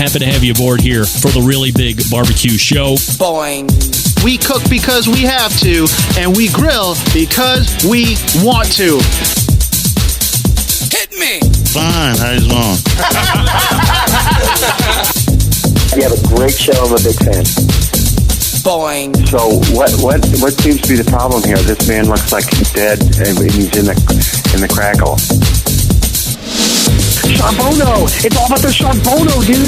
Happy to have you aboard here for the Really Big Barbecue Show. Boing. We cook because we have to, and we grill because we want to. Hit me! Fine, how you doing? You have a great show. I'm a big fan. Boing. So what seems to be the problem here? This man looks like he's dead, and he's in the crackle. Charbono! It's all about the charbono, dude!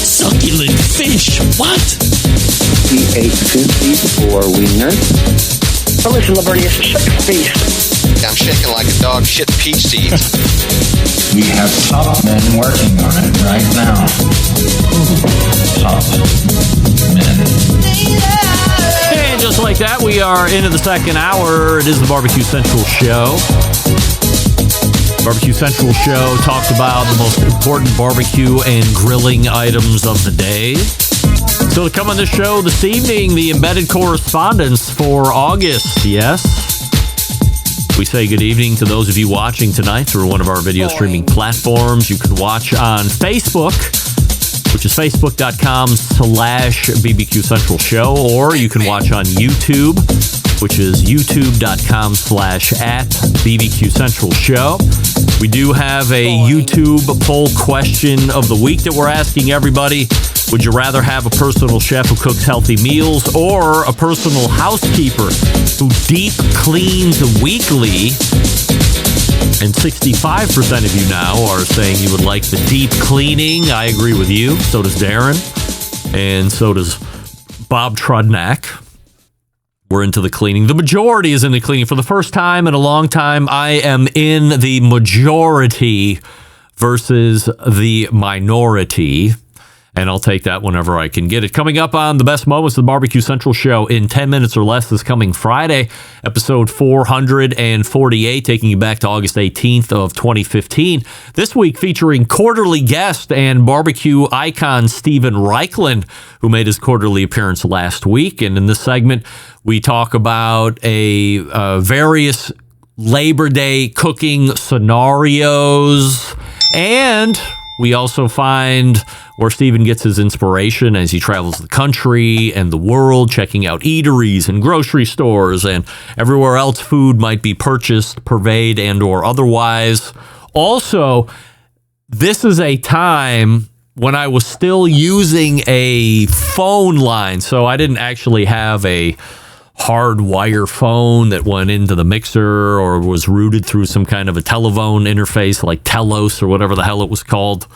Succulent fish. What? He ate 54 wieners. So listen, Lavernius, shut your face. I'm shaking like a dog shit peach seeds. We have top men working on it right now. Top men. And just like that, we are into the second hour. It is the Barbecue Central Show. Barbecue Central Show talks about the most important barbecue and grilling items of the day. So to come on this show this evening, the embedded correspondents for August. Yes. We say good evening to those of you watching tonight through one of our video streaming platforms. You can watch on Facebook, which is facebook.com/BBQ Central Show, or you can watch on YouTube, which is youtube.com/@BBQ Central Show. We do have a YouTube poll question of the week that we're asking everybody. Would you rather have a personal chef who cooks healthy meals or a personal housekeeper who deep cleans weekly? And 65% of you now are saying you would like the deep cleaning. I agree with you. So does Darren. And so does Bob Trudnak. We're into the cleaning. The majority is in the cleaning. For the first time in a long time, I am in the majority versus the minority. And I'll take that whenever I can get it. Coming up on the best moments of the Barbecue Central Show in 10 minutes or less this coming Friday, episode 448, taking you back to August 18th of 2015. This week featuring quarterly guest and barbecue icon Steven Raichlen, who made his quarterly appearance last week. And in this segment, we talk about various Labor Day cooking scenarios, and we also find where Steven gets his inspiration as he travels the country and the world, checking out eateries and grocery stores and everywhere else food might be purchased, purveyed, and or otherwise. Also, this is a time when I was still using a phone line, so I didn't actually have a hardwire phone that went into the mixer or was routed through some kind of a telephone interface like Telos or whatever the hell it was called.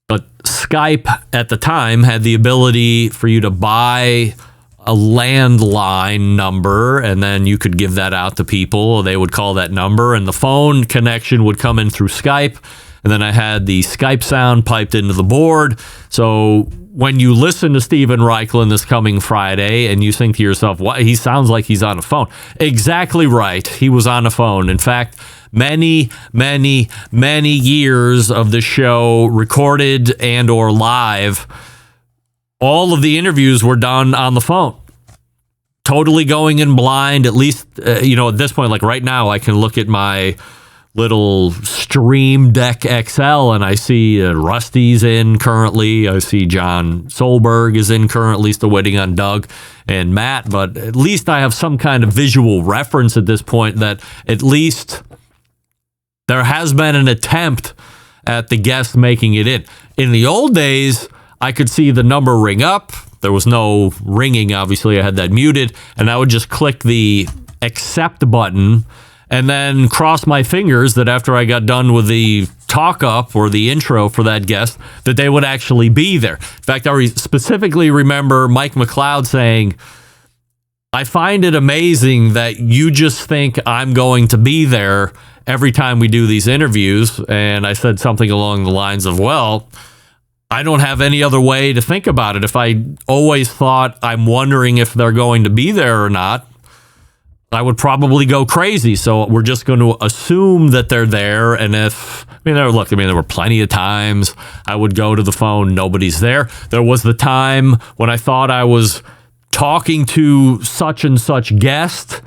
But Skype at the time had the ability for you to buy a landline number, and then you could give that out to people. They would call that number, and the phone connection would come in through Skype. And then I had the Skype sound piped into the board. So when you listen to Steven Raichlen this coming Friday and you think to yourself, "What? He sounds like he's on a phone." Exactly right. He was on a phone. In fact, many years of the show recorded and or live, all of the interviews were done on the phone. Totally going in blind, at least, at this point, like right now, I can look at my little Stream Deck XL and I see Rusty's in currently. I see John Solberg is in currently, still waiting on Doug and Matt, but at least I have some kind of visual reference at this point that at least there has been an attempt at the guest making it in. In the old days, I could see the number ring up. There was no ringing, obviously. I had that muted, and I would just click the accept button and then cross my fingers that after I got done with the talk up or the intro for that guest, that they would actually be there. In fact, I specifically remember Mike McLeod saying, "I find it amazing that you just think I'm going to be there every time we do these interviews." And I said something along the lines of, well, I don't have any other way to think about it. If I always thought I'm wondering if they're going to be there or not, I would probably go crazy. So we're just going to assume that they're there. And if, there were plenty of times I would go to the phone, nobody's there. There was the time when I thought I was talking to such and such guest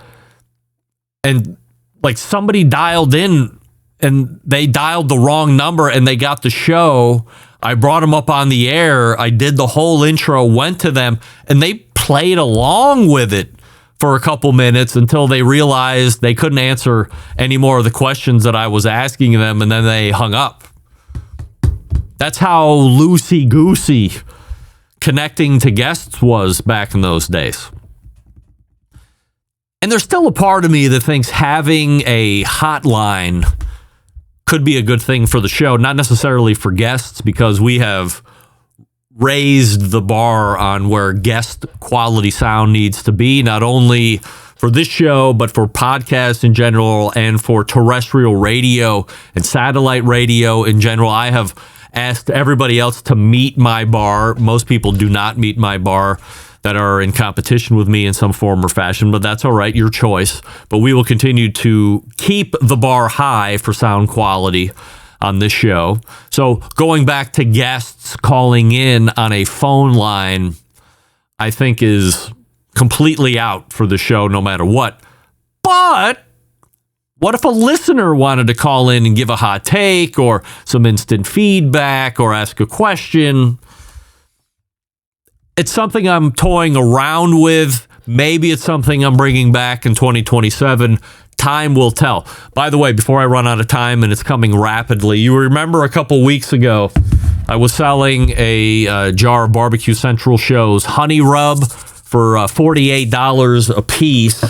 and like somebody dialed in and they dialed the wrong number and they got the show I brought them up on the air. I did the whole intro, went to them, and they played along with it for a couple minutes until they realized they couldn't answer any more of the questions that I was asking them, and then they hung up. That's how loosey-goosey connecting to guests was back in those days. And there's still a part of me that thinks having a hotline could be a good thing for the show, not necessarily for guests, because we have raised the bar on where guest quality sound needs to be, not only for this show, but for podcasts in general and for terrestrial radio and satellite radio in general. I have asked everybody else to meet my bar. Most people do not meet my bar that are in competition with me in some form or fashion, but that's all right, your choice. But we will continue to keep the bar high for sound quality on this show. So going back to guests calling in on a phone line, I think is completely out for the show no matter what. But what if a listener wanted to call in and give a hot take or some instant feedback or ask a question? It's something I'm toying around with. Maybe it's something I'm bringing back in 2027. Time will tell. By the way, before I run out of time, and it's coming rapidly, you remember a couple weeks ago, I was selling a jar of Barbecue Central Show's Honey Rub for $48 a piece.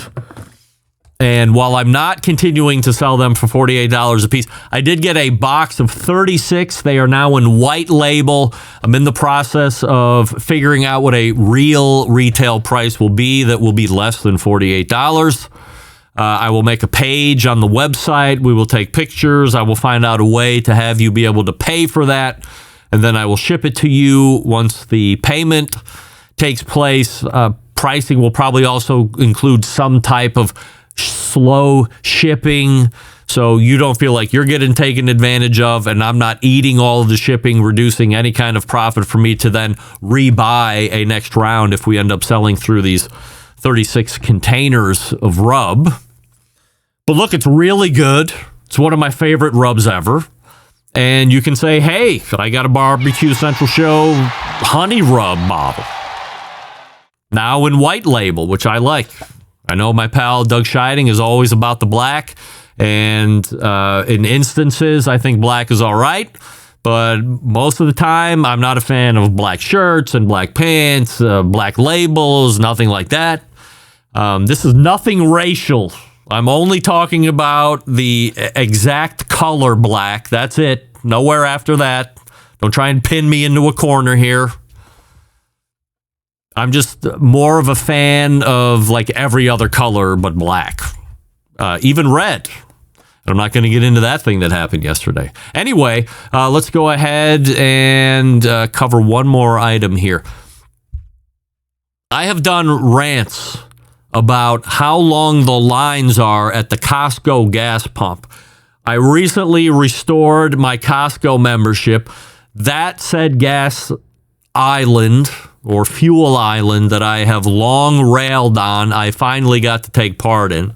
And while I'm not continuing to sell them for $48 a piece, I did get a box of 36. They are now in white label. I'm in the process of figuring out what a real retail price will be that will be less than $48. I will make a page on the website. We will take pictures. I will find out a way to have you be able to pay for that. And then I will ship it to you once the payment takes place. Pricing will probably also include some type of slow shipping, so you don't feel like you're getting taken advantage of, and I'm not eating all of the shipping, reducing any kind of profit for me to then rebuy a next round if we end up selling through these 36 containers of rub. But look, it's really good. It's one of my favorite rubs ever. And you can say, hey, I got a Barbecue Central Show honey rub bottle. Now in white label, which I like. I know my pal Doug Scheiding is always about the black, and in instances, I think black is all right. But most of the time, I'm not a fan of black shirts and black pants, black labels, nothing like that. This is nothing racial. I'm only talking about the exact color black. That's it. Nowhere after that. Don't try and pin me into a corner here. I'm just more of a fan of like every other color but black. Even red. I'm not going to get into that thing that happened yesterday. Anyway, let's go ahead and cover one more item here. I have done rants about how long the lines are at the Costco gas pump. I recently restored my Costco membership. That said gas island or fuel island that I have long railed on, I finally got to take part in.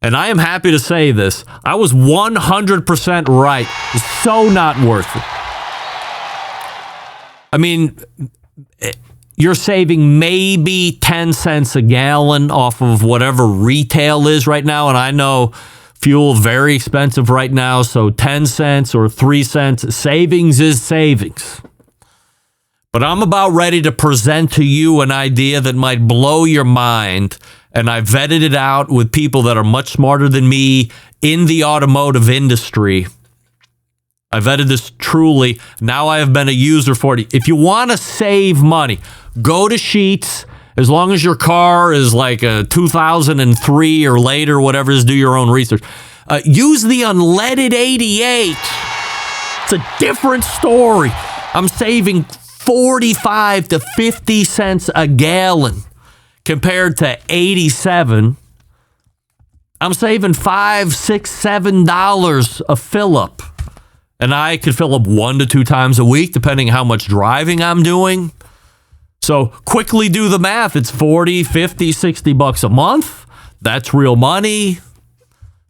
And I am happy to say this. I was 100% right. It's so not worth it. I mean, you're saving maybe 10 cents a gallon off of whatever retail is right now. And I know fuel very expensive right now. So 10 cents or 3 cents, savings is savings. But I'm about ready to present to you an idea that might blow your mind. And I vetted it out with people that are much smarter than me in the automotive industry. I vetted this truly. Now I have been a user for it. If you want to save money, go to Sheetz. As long as your car is like a 2003 or later, whatever it is, do your own research. Use the unleaded 88. It's a different story. I'm saving 45 to 50 cents a gallon compared to 87. I'm saving $5, $6, $7 a fill up. And I could fill up 1 to 2 times a week, depending on how much driving I'm doing. So quickly do the math. It's 40, 50, 60 bucks a month. That's real money.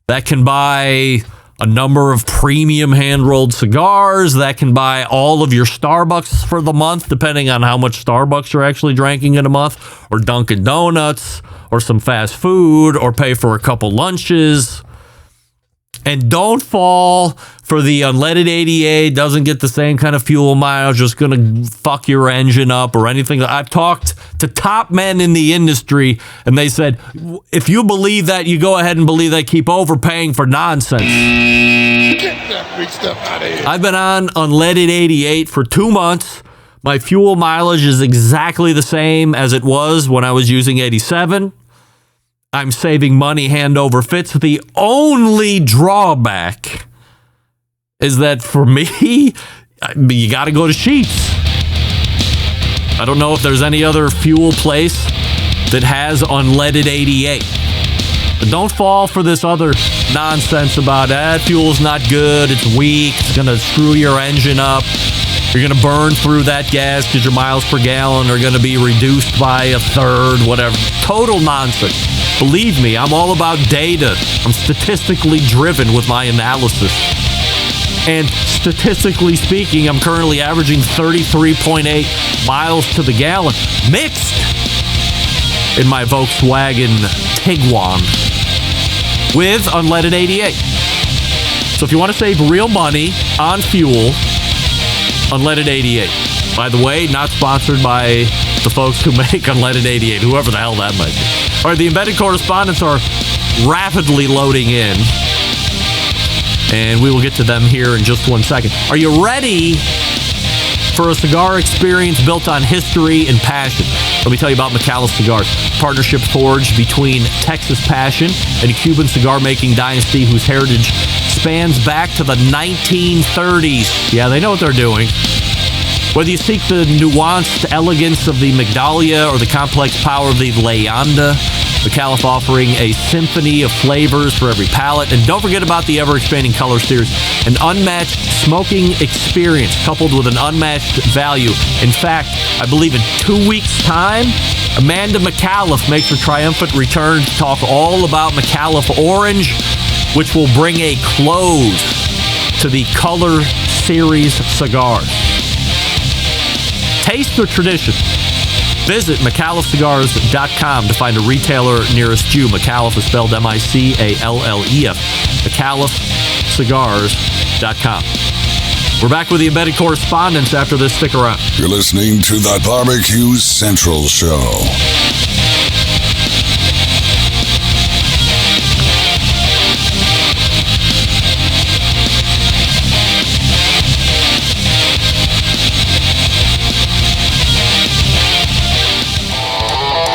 That can buy a number of premium hand-rolled cigars that can buy all of your Starbucks for the month, depending on how much Starbucks you're actually drinking in a month, or Dunkin' Donuts, or some fast food, or pay for a couple lunches. And don't fall for the unleaded 88, doesn't get the same kind of fuel mileage, just going to fuck your engine up or anything. I've talked to top men in the industry, and they said, if you believe that, you go ahead and believe that, keep overpaying for nonsense. Get that big stuff out of here. I've been on unleaded 88 for 2 months. My fuel mileage is exactly the same as it was when I was using 87. I'm saving money hand over fist. The only drawback is that for me, you got to go to Sheetz. I don't know if there's any other fuel place that has unleaded 88. But don't fall for this other nonsense about that. Fuel's not good. It's weak. It's going to screw your engine up. You're going to burn through that gas because your miles per gallon are going to be reduced by a third, whatever. Total nonsense. Believe me, I'm all about data. I'm statistically driven with my analysis. And statistically speaking, I'm currently averaging 33.8 miles to the gallon mixed in my Volkswagen Tiguan with unleaded 88. So if you want to save real money on fuel, unleaded 88. By the way, not sponsored by the folks who make unleaded 88, whoever the hell that might be. All right, the embedded correspondents are rapidly loading in, and we will get to them here in just 1 second. Are you ready for a cigar experience built on history and passion? Let me tell you about McAuliffe Cigars, partnership forged between Texas passion and a Cuban cigar-making dynasty whose heritage spans back to the 1930s. Yeah, they know what they're doing. Whether you seek the nuanced elegance of the Migdalia or the complex power of the Leyenda, McAuliffe offering a symphony of flavors for every palate. And don't forget about the ever-expanding color series, an unmatched smoking experience coupled with an unmatched value. In fact, I believe in 2 weeks' time, Amanda McAuliffe makes her triumphant return to talk all about McAuliffe Orange, which will bring a close to the color series cigars. Taste the tradition. Visit McAuliffeCigars.com to find a retailer nearest you. McAuliffe is spelled MICALLEF. McAuliffeCigars.com. We're back with the embedded correspondents after this. Stick around. You're listening to the BBQ Central Show.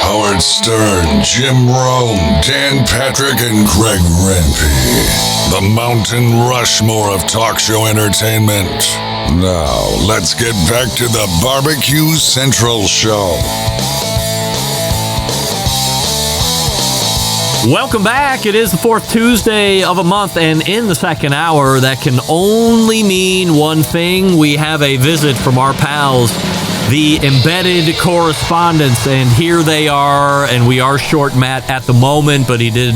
Howard Stern, Jim Rome, Dan Patrick, and Greg Rempe. The Mountain Rushmore of talk show entertainment. Now, let's get back to the BBQ Central Show. Welcome back. It is the fourth Tuesday of a month, and in the second hour, that can only mean one thing. We have a visit from our pals, the embedded correspondents, and here they are. And we are short Matt at the moment, but he did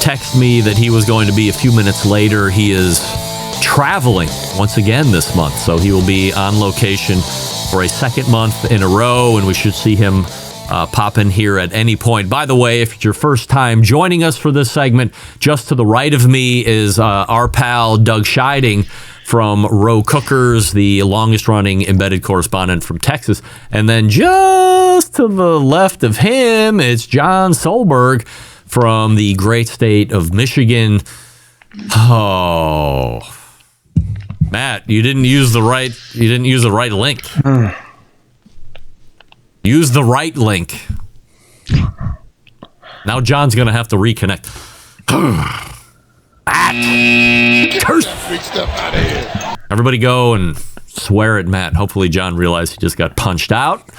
text me that he was going to be a few minutes later. He is traveling once again this month, so he will be on location for a second month in a row, and we should see him pop in here at any point. By the way, if it's your first time joining us for this segment, just to the right of me is our pal Doug Scheiding from Row Cookers, the longest-running embedded correspondent from Texas. And then just to the left of him, it's John Solberg from the great state of Michigan. Oh, Matt, you didn't use the right link. Use the right link. Now John's going to have to reconnect. Everybody go and swear at Matt. Hopefully John realized he just got punched out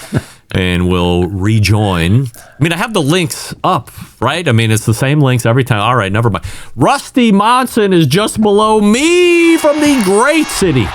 and will rejoin. I mean, I have the links up, right? I mean, it's the same links every time. All right, never mind. Rusty Monson is just below me from the great city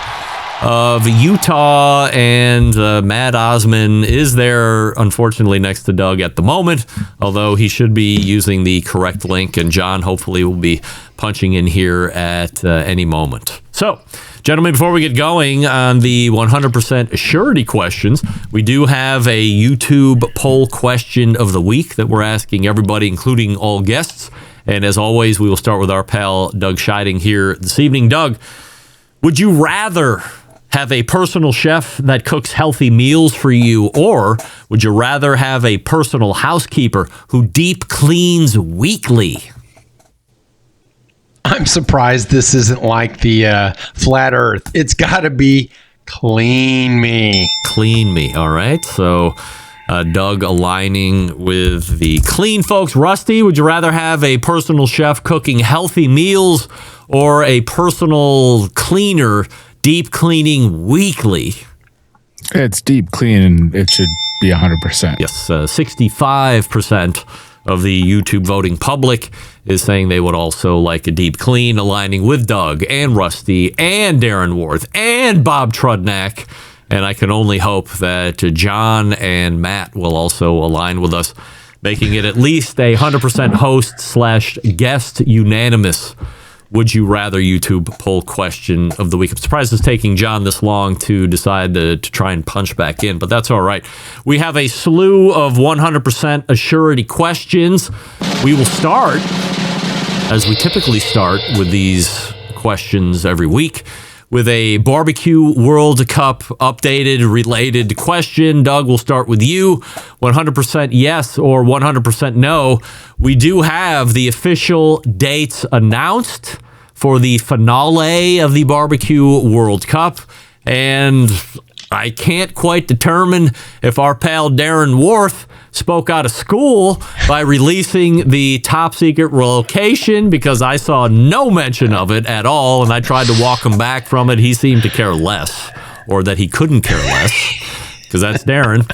of Utah, and Matt Osman is there, unfortunately, next to Doug at the moment, although he should be using the correct link, and John hopefully will be punching in here at any moment. So, gentlemen, before we get going on the 100% surety questions, we do have a YouTube poll question of the week that we're asking everybody, including all guests. And as always, we will start with our pal Doug Scheiding here this evening. Doug, would you rather have a personal chef that cooks healthy meals for you, or would you rather have a personal housekeeper who deep cleans weekly? I'm surprised this isn't like the flat earth. It's got to be clean me. Clean me. All right. So Doug aligning with the clean folks. Rusty, would you rather have a personal chef cooking healthy meals or a personal cleaner deep cleaning weekly? It's deep clean, and it should be 100%. Yes, 65% of the YouTube voting public is saying they would also like a deep clean, aligning with Doug and Rusty and Darren Warth and Bob Trudnak. And I can only hope that John and Matt will also align with us, making it at least a 100% host/guest unanimous Would You Rather YouTube poll question of the week. I'm surprised it's taking John this long to decide to try and punch back in, but that's all right. We have a slew of 100% assurity questions. We will start, as we typically start with these questions every week, with a Barbecue World Cup updated related question. Doug, we'll start with you. 100% yes or 100% no. We do have the official dates announced for the finale of the Barbecue World Cup, and I can't quite determine if our pal Darren Warth spoke out of school by releasing the top secret location, because I saw no mention of it at all, and I tried to walk him back from it. He seemed to care less, or that he couldn't care less, because that's Darren.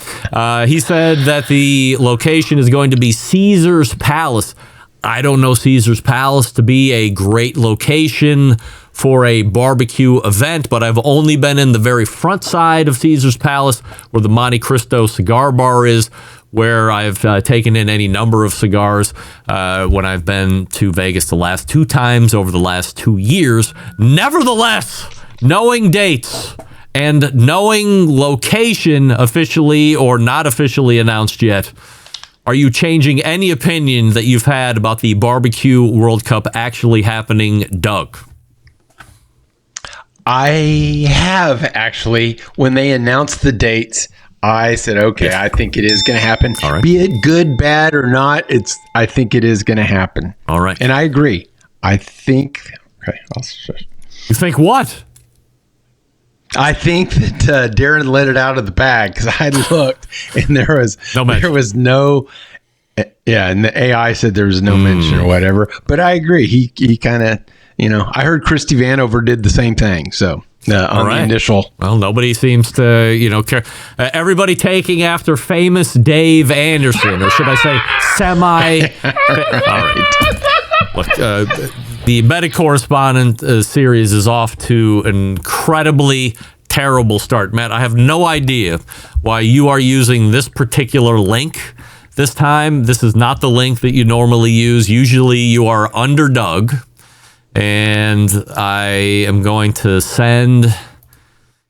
He said that the location is going to be Caesar's Palace. I don't know Caesar's Palace to be a great location for a barbecue event, but I've only been in the very front side of Caesar's Palace, where the Monte Cristo cigar bar is, where I've taken in any number of cigars when I've been to Vegas the last 2 times over the last 2 years. Nevertheless, knowing dates and knowing location officially or not officially announced yet, are you changing any opinion that you've had about the Barbecue World Cup actually happening, Doug? I have, actually. When they announced the dates, I said, okay, I think it is going to happen. All right. Be it good, bad, or not, I think it is going to happen. All right. And I agree. I think, okay, you think what? I think that Darren let it out of the bag, because I looked and there was no, and the AI said there was no mention or whatever. But I agree. He kind of, I heard Christy Vanover did the same thing. So on the initial, well, nobody seems to care. Everybody taking after famous Dave Anderson, or should I say semi? All right. Look, the Medic Correspondent series is off to an incredibly terrible start. Matt, I have no idea why you are using this particular link this time. This is not the link that you normally use. Usually you are under Doug, and I am going to send,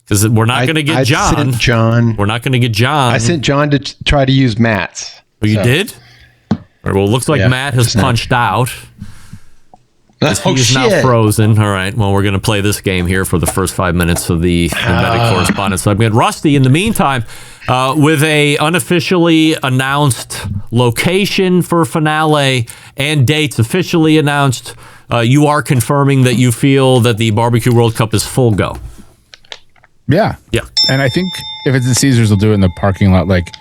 because we're not going to get John. We're not going to get John. I sent John to try to use Matt's. Oh, you did? All right, well, it looks like Matt has punched out. He's now frozen. All right. Well, we're going to play this game here for the first 5 minutes of the Medic Correspondence segment. Rusty, in the meantime, with a unofficially announced location for finale and dates officially announced, you are confirming that you feel that the Barbecue World Cup is full go. Yeah. Yeah. And I think if it's at Caesars, they'll do it in the parking lot. Like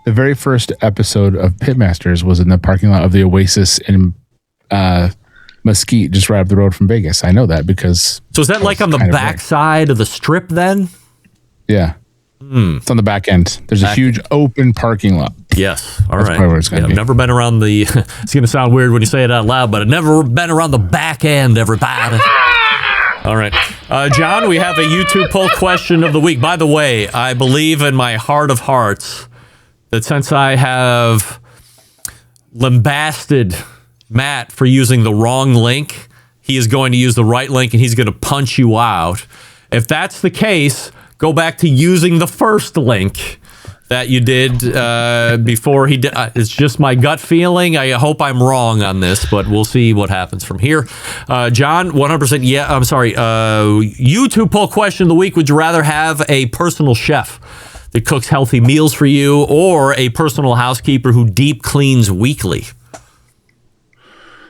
the very first episode of Pitmasters was in the parking lot of the Oasis in Mesquite, just right up the road from Vegas. I know that because... So is that like on the back side of the strip then? Yeah. It's on the back end. There's a huge open parking lot. Yes. All right. Where it's I've never been around the... It's going to sound weird when you say it out loud, but I've never been around the back end, everybody. All right. John, we have a YouTube poll question of the week. By the way, I believe in my heart of hearts that since I have lambasted Matt for using the wrong link, he is going to use the right link and he's going to punch you out. If that's the case, go back to using the first link that you did before he did. It's just my gut feeling. I hope I'm wrong on this, but we'll see what happens from here. John, 100%. Yeah, I'm sorry. YouTube poll question of the week. Would you rather have a personal chef that cooks healthy meals for you or a personal housekeeper who deep cleans weekly?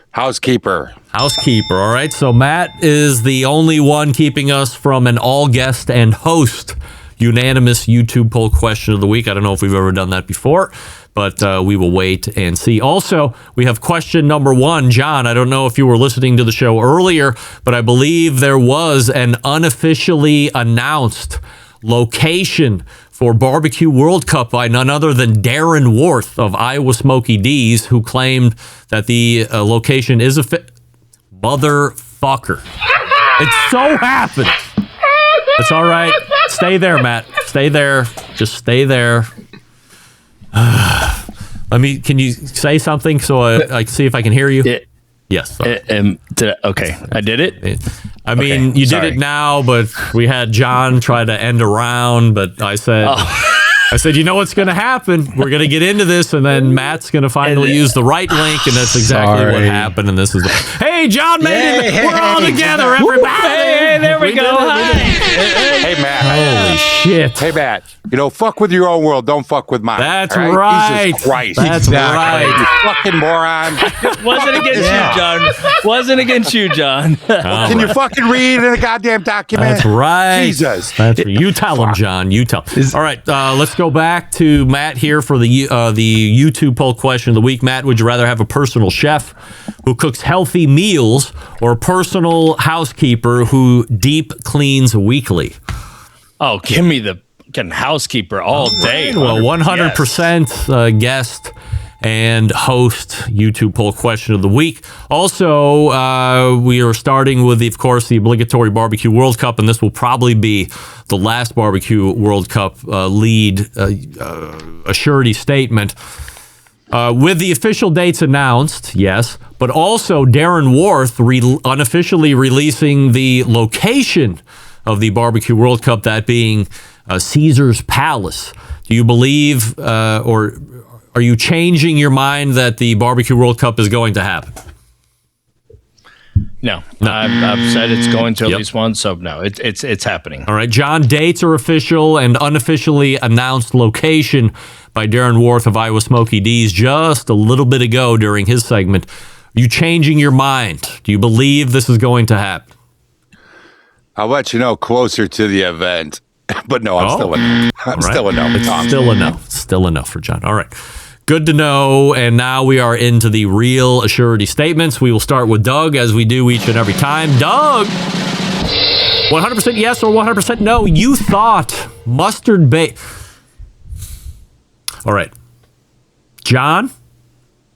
Housekeeper. All right. So Matt is the only one keeping us from an all guest and host unanimous YouTube poll question of the week. I don't know if we've ever done that before, but we will wait and see. Also, we have question number 1. John, I don't know if you were listening to the show earlier, but I believe there was an unofficially announced location for BBQ World Cup by none other than Darren Warth of Iowa Smokey D's, who claimed that the location is a motherfucker. It so happened. It's all right. Stay there, Matt. Stay there. Just stay there. Can you say something so I can see if I can hear you? Yes. Okay. I did it. I mean, you did it now, but we had John try to end around, but I said, you know what's going to happen? We're going to get into this, and then Matt's going to finally use the right link, and that's exactly what happened. And this is hey, John made it. We're all together, everybody. Hey, there we go. Hey, Matt. Holy shit. Hey, Matt. Fuck with your own world. Don't fuck with mine. That's right. Jesus Christ. That's right. You fucking moron. Wasn't against you, John. Wasn't against you, John. Can you fucking read in a goddamn document? That's right. Jesus. That's right. You tell him, John. You tell him. All right. Let's go back to Matt here for the YouTube poll question of the week. Matt, would you rather have a personal chef who cooks healthy meals or a personal housekeeper who deep cleans weekly? Oh, give me the housekeeper all day. Well, 100% guest and host YouTube poll question of the week. Also, we are starting with, of course, the obligatory BBQ World Cup, and this will probably be the last BBQ World Cup lead a surety statement. With the official dates announced, yes, but also Darren Warth unofficially releasing the location of the BBQ World Cup, that being Caesar's Palace. Do you believe, or are you changing your mind that the BBQ World Cup is going to happen? No. I've said it's going to at least one, so no, it's happening. All right, John, dates are official and unofficially announced location by Darren Warth of Iowa Smokey D's just a little bit ago during his segment. Are you changing your mind? Do you believe this is going to happen? I'll let you know closer to the event. But no, I'm still a no. Still a no. It's still a no. Still a no for John. All right. Good to know. And now we are into the real assurity statements. We will start with Doug, as we do each and every time. Doug, 100% yes or 100% no. You thought mustard base. All right. John,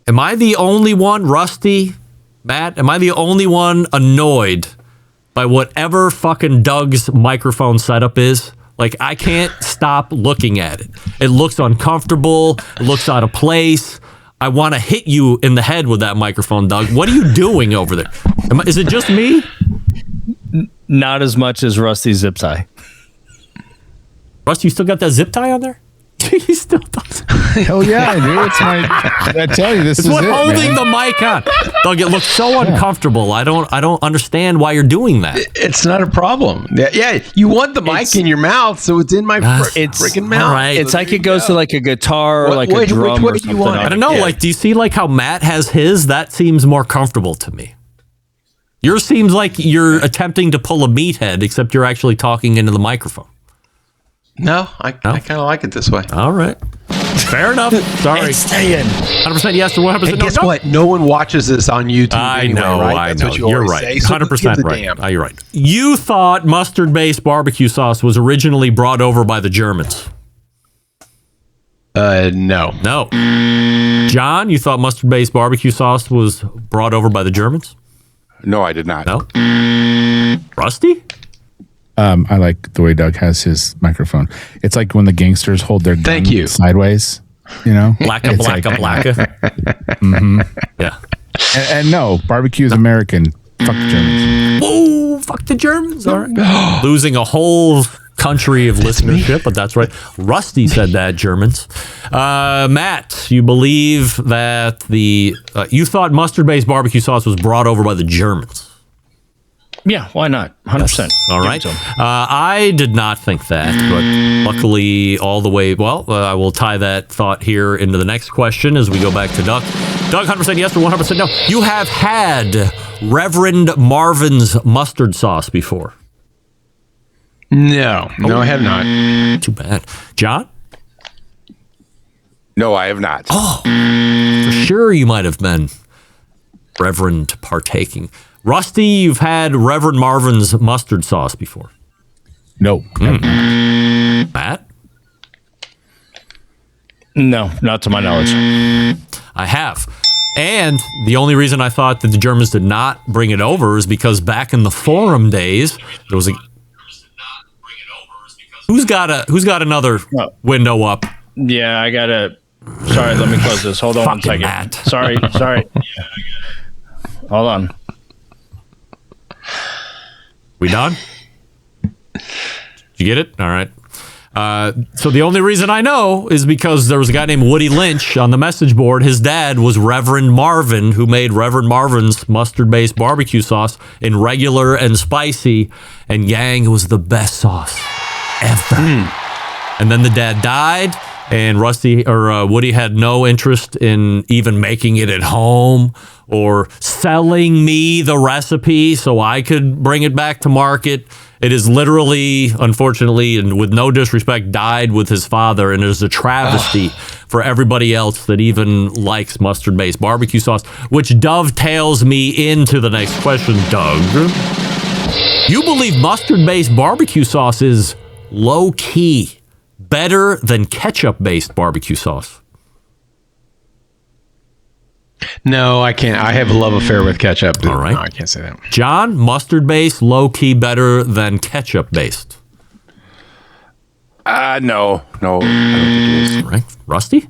am I the only one, Rusty, Matt, am I the only one annoyed by whatever fucking Doug's microphone setup is? Like, I can't stop looking at it. It looks uncomfortable. It looks out of place. I want to hit you in the head with that microphone, Doug. What are you doing over there? Is it just me? Not as much as Rusty's zip tie. Rusty, you still got that zip tie on there? He still does. Hell yeah, dude. It's I tell you, this is what holding the mic on. Doug, it looks so uncomfortable. I don't understand why you're doing that. It's not a problem. Yeah, you want the mic in your mouth, so it's in my freaking mouth. Right. It's like it goes to like a guitar or like a drum or something. I don't know. Like, do you see like how Matt has his? That seems more comfortable to me. Yours seems like you're attempting to pull a meathead, except you're actually talking into the microphone. No, I kind of like it this way. All right. Fair enough. Sorry. It's staying. 100% yes or 100% no. Guess what? No one watches this on YouTube. I anyway, know. right? I That's know. what You're right. Say, so 100% right. You're right. You thought mustard-based barbecue sauce was originally brought over by the Germans. No. No. John, you thought mustard-based barbecue sauce was brought over by the Germans? No, I did not. No. Rusty? I like the way Doug has his microphone. It's like when the gangsters hold their gun sideways, you know? Blacka. Mm-hmm. Yeah. And no, barbecue is American. Fuck the Germans. Whoa, fuck the Germans. All right. Losing a whole country of listenership, but that's right. Rusty said that, Germans. Matt, you believe that you thought mustard-based barbecue sauce was brought over by the Germans. Yeah, why not? 100%. Yes. All right. I did not think that, but luckily all the way, I will tie that thought here into the next question as we go back to Doug. Doug, 100% yes or 100% no. You have had Reverend Marvin's mustard sauce before. No, I have not. Too bad. John? No, I have not. Oh, for sure you might have been Reverend partaking. Rusty, you've had Reverend Marvin's mustard sauce before. No. Matt? No, not to my knowledge. I have. And the only reason I thought that the Germans did not bring it over is because back in the forum days, there was a... Who's got another window up? Yeah, I got to... Sorry, let me close this. Hold on one second. Matt. Sorry. Hold on. We done? Did you get it? All right. So the only reason I know is because there was a guy named Woody Lynch on the message board. His dad was Reverend Marvin, who made Reverend Marvin's mustard-based barbecue sauce in regular and spicy. And Yang was the best sauce ever. And then the dad died, and Woody had no interest in even making it at home or selling me the recipe so I could bring it back to market. It is literally, unfortunately, and with no disrespect, died with his father, and it is a travesty for everybody else that even likes mustard-based barbecue sauce, which dovetails me into the next question, Doug. You believe mustard-based barbecue sauce is low-key better than ketchup-based barbecue sauce? No, I can't. I have a love affair with ketchup. All right. No, I can't say that. John, mustard-based, low-key better than ketchup-based? No, I don't think it is. All right. Rusty?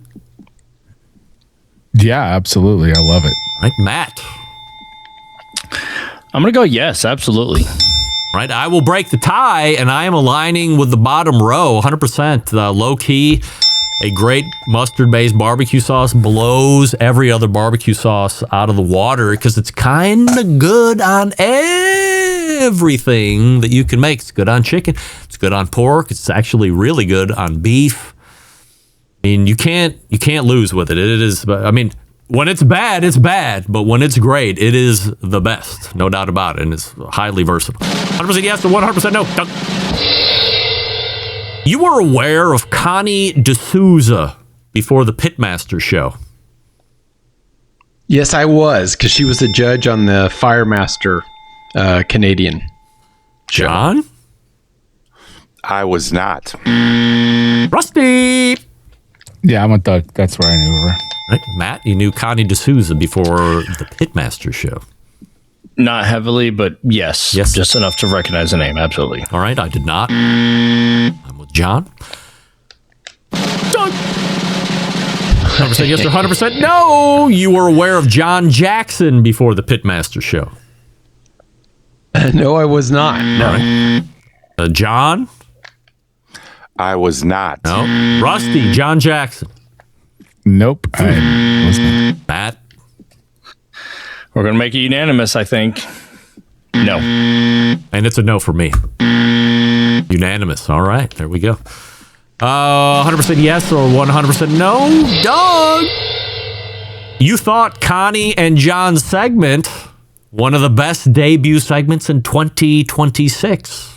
Yeah, absolutely. I love it. All right. Matt? I'm going to go yes, absolutely. Right, I will break the tie, and I am aligning with the bottom row, 100%. Low-key, a great mustard-based barbecue sauce blows every other barbecue sauce out of the water because it's kind of good on everything that you can make. It's good on chicken. It's good on pork. It's actually really good on beef. I mean, you can't lose with it. It is. I mean, when it's bad, it's bad. But when it's great, it is the best. No doubt about it. And it's highly versatile. 100% yes or 100% no. Dunk. You were aware of Connie D'Souza before the Pitmaster show. Yes, I was, because she was the judge on the Firemaster Canadian show. John? I was not. Rusty! Yeah, I'm with Doug. That's where I knew her. Right. Matt, you knew Connie D'Souza before the Pitmaster show. Not heavily, but yes. Just enough to recognize the name, absolutely. All right, I did not. I'm with John. Doug! 100% yes or 100% no! You were aware of John Jackson before the Pitmaster show. No, I was not. No. All right. John? I was not. No. Rusty, John Jackson. Nope. I was not. Matt? We're going to make it unanimous, I think. No. And it's a no for me. Unanimous. All right. There we go. 100% yes or 100% no? Doug! You thought Connie and John's segment one of the best debut segments in 2026.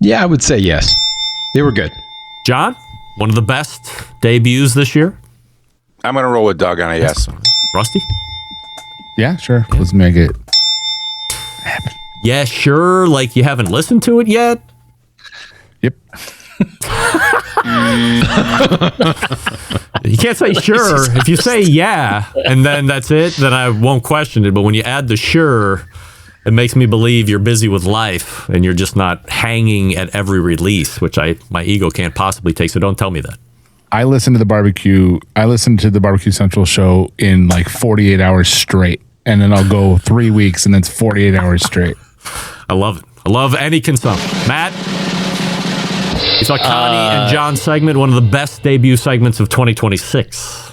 Yeah, I would say yes. They were good. John, one of the best debuts this year? I'm going to roll with Doug on a yes. Rusty? Yeah, sure. Let's make it happen. Yeah, sure. Like you haven't listened to it yet? Yep. You can't say sure. If you say yeah, and then that's it, then I won't question it. But when you add the sure, it makes me believe you're busy with life and you're just not hanging at every release, which my ego can't possibly take. So don't tell me that. I listened to the barbecue Central show in like 48 hours straight, and then I'll go 3 weeks, and then it's 48 hours straight. I love it. I love any consumption. Matt, you saw Connie and John's segment, one of the best debut segments of 2026.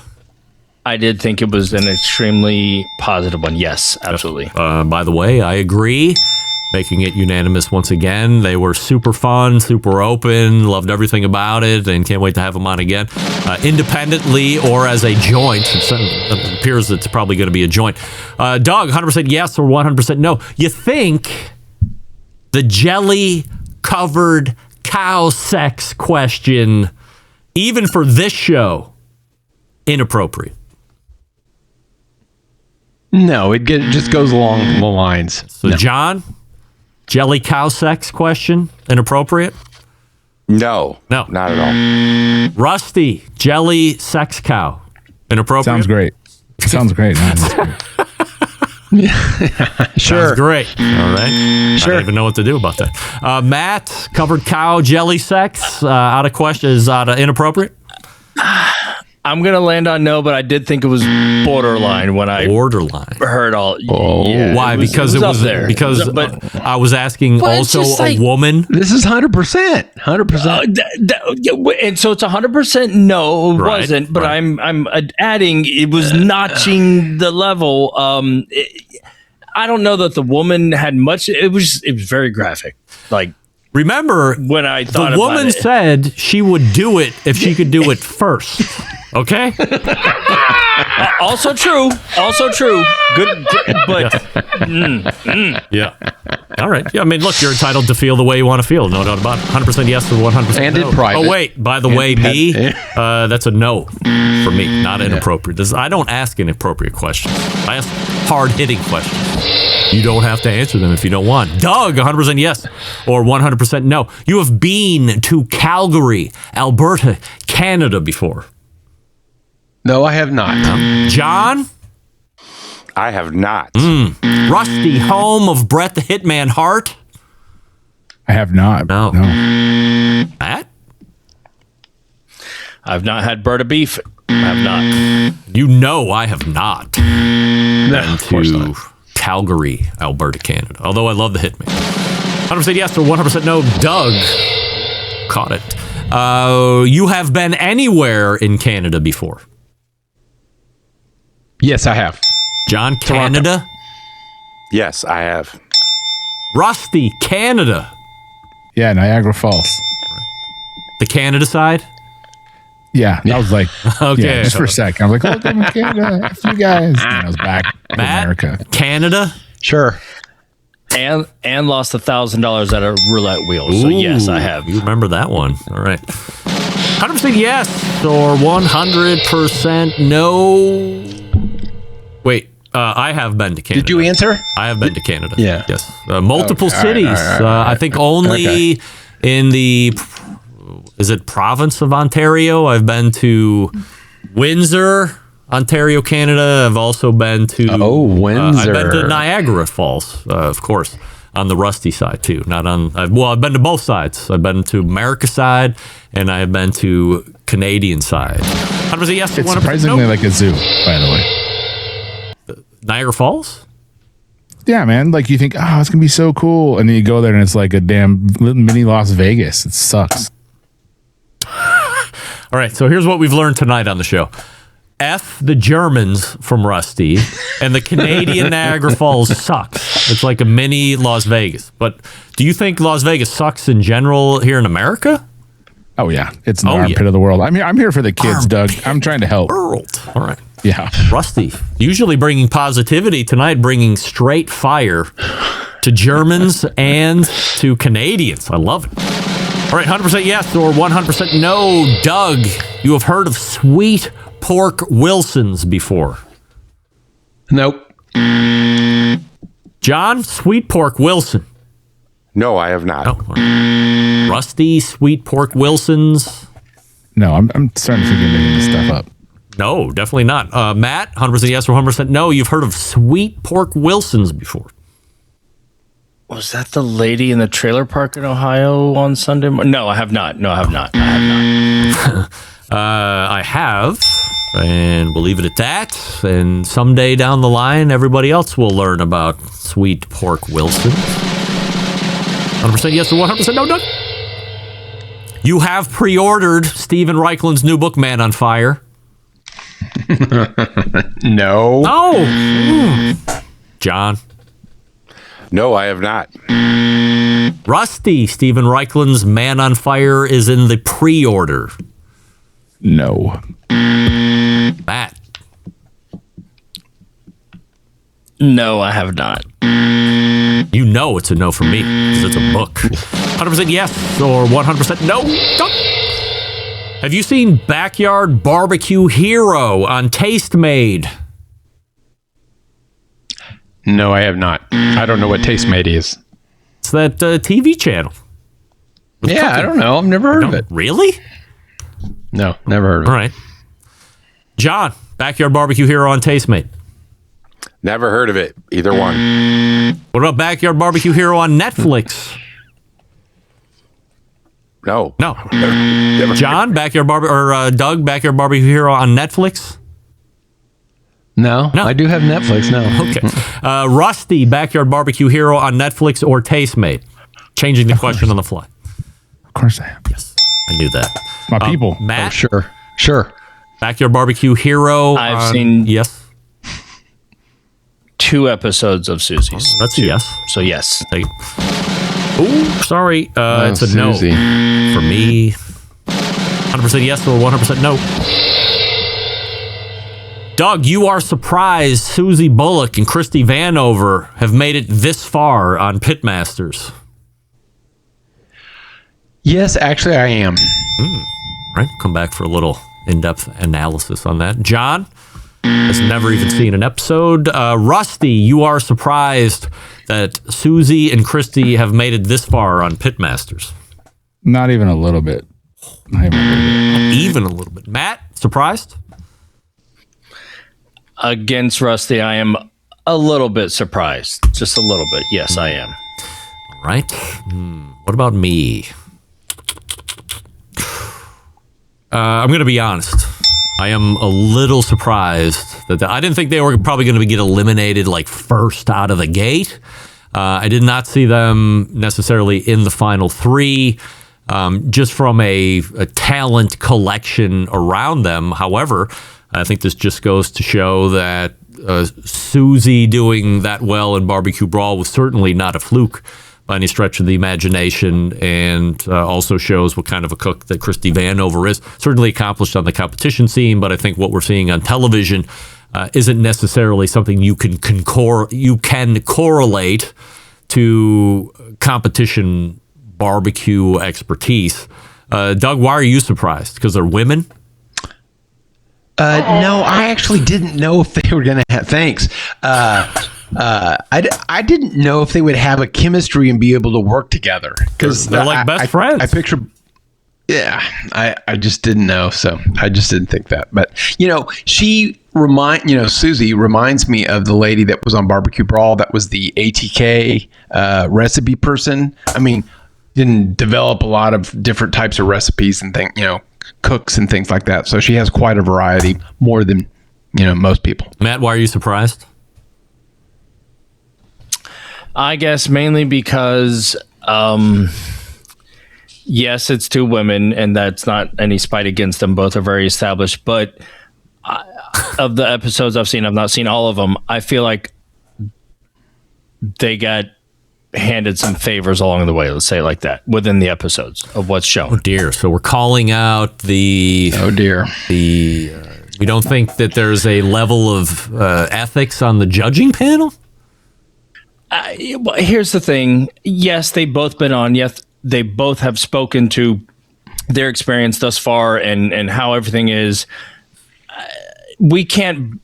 I did think it was an extremely positive one. Yes, absolutely. By the way, I agree. Making it unanimous once again. They were super fun, super open, loved everything about it, and can't wait to have them on again. Independently or as a joint. It appears it's probably going to be a joint. Doug, 100% yes or 100% no. You think the jelly-covered cow sex question, even for this show, inappropriate? No, it just goes along the lines. So, no. John, jelly cow sex question, inappropriate? No, not at all. Rusty, jelly sex cow, inappropriate? Sounds great. Sounds great. Man, that's great. Sure. Sounds great. All right. Sure. I don't even know what to do about that. Matt, covered cow jelly sex, out of question, is inappropriate? I'm going to land on no, but I did think it was borderline when I heard all. Oh, yeah, why? Because it was there. Because but I was asking also a woman. This is 100%. 100%. And so it's 100% no, it wasn't. But I'm adding it was notching the level. I don't know that the woman had much. It was very graphic. Like, remember when I thought the woman about it. said she would do it if she could do it first. Okay. Also true. Good, but yeah. All right. Yeah. I mean, look, you're entitled to feel the way you want to feel. No doubt about it. 100% yes or 100% and no. in private. Oh wait, by the way, me, that's a no for me. Not inappropriate. I don't ask inappropriate questions. I ask hard-hitting questions. You don't have to answer them if you don't want. Doug, 100% yes or 100% no. You have been to Calgary, Alberta, Canada before. No, I have not. John? I have not. Rusty, home of Brett the Hitman Hart? I have not. No. Matt? I've not had bird of beef. I have not. You know I have not been to Calgary, Alberta, Canada. Although I love the Hitman. 100% yes or 100% no. Doug caught it. You have been anywhere in Canada before? Yes, I have. John, Canada? Yes, I have. Rusty, Canada? Yeah, Niagara Falls. The Canada side? Yeah, I was like, okay, yeah, just for a second. I was like, oh, Canada, F you guys. And I was back to America. Canada? Sure. And lost $1,000 at a roulette wheel. So yes, I have. You remember that one. All right. 100% yes or 100% no. Wait, I have been to Canada. Did you answer? I have been to Canada. Yeah. Yes. Multiple cities. All right. I think only in the, is it province of Ontario? I've been to Windsor, Ontario, Canada. I've also been to Windsor. I've been to Niagara Falls, of course, on the Rusty side too. Not on. I've been to both sides. I've been to America side, and I've been to Canadian side. 100% yes. It's surprisingly like a zoo, by the way. Niagara Falls. Yeah, man. Like you think, oh, it's gonna be so cool, and then you go there and it's like a damn mini Las Vegas. It sucks. All right. So here's what we've learned tonight on the show. F the Germans from Rusty, and the Canadian Niagara Falls sucks. It's like a mini Las Vegas. But do you think Las Vegas sucks in general here in America? Oh yeah, it's the armpit of the world. I'm here for the kids, Doug. I'm trying to help. World. All right. Yeah. Rusty, usually bringing positivity, tonight bringing straight fire to Germans and to Canadians. I love it. All right, 100% yes or 100% no. Doug, you have heard of sweet pork Wilsons before? Nope. John, sweet pork Wilson? No, I have not. Oh, Rusty, sweet pork Wilsons? No, I'm starting to think you're making this stuff up. No, definitely not. Matt, 100% yes or 100% no. You've heard of Sweet Pork Wilson's before. Was that the lady in the trailer park in Ohio on Sunday? No, I have not. I have, and we'll leave it at that. And someday down the line, everybody else will learn about Sweet Pork Wilson. 100% yes or 100% no, Doug? You have pre-ordered Stephen Reichland's new book, Man on Fire. No. Oh. John? No, I have not. Rusty, Stephen Reichland's Man on Fire is in the pre-order. No. Matt? No, I have not. You know it's a no for me because it's a book. 100% yes or 100% no? Don't. Have you seen Backyard Barbecue Hero on Tastemade? No, I have not. I don't know what Tastemade is. It's that TV channel. Yeah, I don't know. I've never heard of it. Really? No, never heard of it. All right. John, Backyard Barbecue Hero on Tastemade. Never heard of it. Either one. What about Backyard Barbecue Hero on Netflix? No. Never. John, Backyard Doug, Backyard Barbecue Hero on Netflix? No, I do have Netflix now. Okay. Rusty, Backyard Barbecue Hero on Netflix or Tastemade? Changing the question on the fly. Of course I have. Yes, I knew that. My people. Matt? Oh, sure. Backyard Barbecue Hero. I've seen yes. 2 episodes of Susie's. Oh, that's a yes. So yes. Oh, sorry. It's a Susie. No for me. 100% yes or 100% no. Doug, you are surprised Susie Bullock and Christy Vanover have made it this far on Pitmasters. Yes, actually, I am. Right, come back for a little in-depth analysis on that. John has never even seen an episode. Rusty, you are surprised that Susie and Christy have made it this far on Pitmasters. Not even a little bit. Even a little bit. Matt, surprised? Against Rusty, I am a little bit surprised. Just a little bit. Yes, I am. All right. What about me? I'm going to be honest. I am a little surprised that I didn't think they were probably going to get eliminated like first out of the gate. I did not see them necessarily in the final 3, just from a talent collection around them. However, I think this just goes to show that Susie doing that well in BBQ Brawl was certainly not a fluke by any stretch of the imagination, and also shows what kind of a cook that Christy Vanover is. Certainly accomplished on the competition scene, but I think what we're seeing on television isn't necessarily something you can correlate to competition barbecue expertise. Doug, why are you surprised? Because they're women? No, I actually didn't know if they were going to have. Thanks. I didn't know if they would have a chemistry and be able to work together because they're like best friends. I picture. Yeah, I just didn't know, so I just didn't think that. But Susie reminds me of the lady that was on BBQ Brawl. That was the ATK recipe person. I mean, didn't develop a lot of different types of recipes and cooks and things like that. So she has quite a variety, more than most people. Matt, why are you surprised? I guess mainly because, yes, it's 2 women, and that's not any spite against them. Both are very established. But of the episodes I've seen, I've not seen all of them. I feel like they got handed some favors along the way, let's say it like that, within the episodes of what's shown. Oh, dear. So we're calling out the... Oh, dear. We don't think that there's a level of ethics on the judging panel? Here's the thing. Yes, they've both been on. Yes, they both have spoken to their experience thus far and how everything is. We can't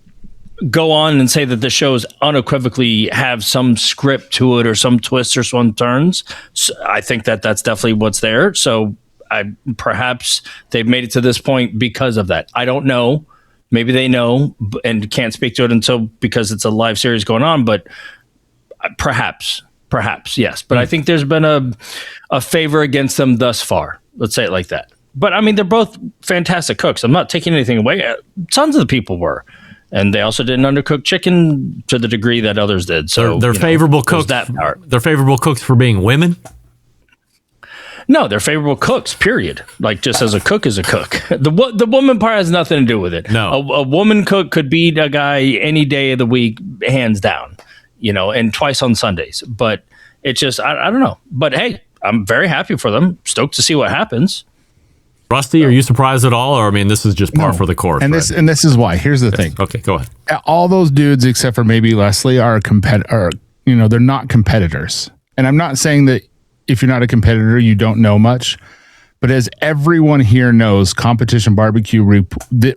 go on and say that the shows unequivocally have some script to it or some twists or some turns. So I think that that's definitely what's there. So Perhaps they've made it to this point because of that. I don't know. Maybe they know and can't speak to it because it's a live series going on, but perhaps, yes. But I think there's been a favor against them thus far. Let's say it like that. But I mean, they're both fantastic cooks. I'm not taking anything away. Tons of the people were. And they also didn't undercook chicken to the degree that others did. So they're favorable cooks. That part. They're favorable cooks for being women? No, they're favorable cooks, period. Like, just as a cook is a cook. The woman part has nothing to do with it. No. A woman cook could beat a guy any day of the week, hands down, and twice on Sundays. But it's just, I don't know. But hey, I'm very happy for them. Stoked to see what happens. Rusty, are you surprised at all? Or, I mean, this is just par for the course. And right? this is why. Here's the thing. Okay, go ahead. All those dudes, except for maybe Leslie, are they're not competitors. And I'm not saying that if you're not a competitor, you don't know much. But as everyone here knows, competition barbecue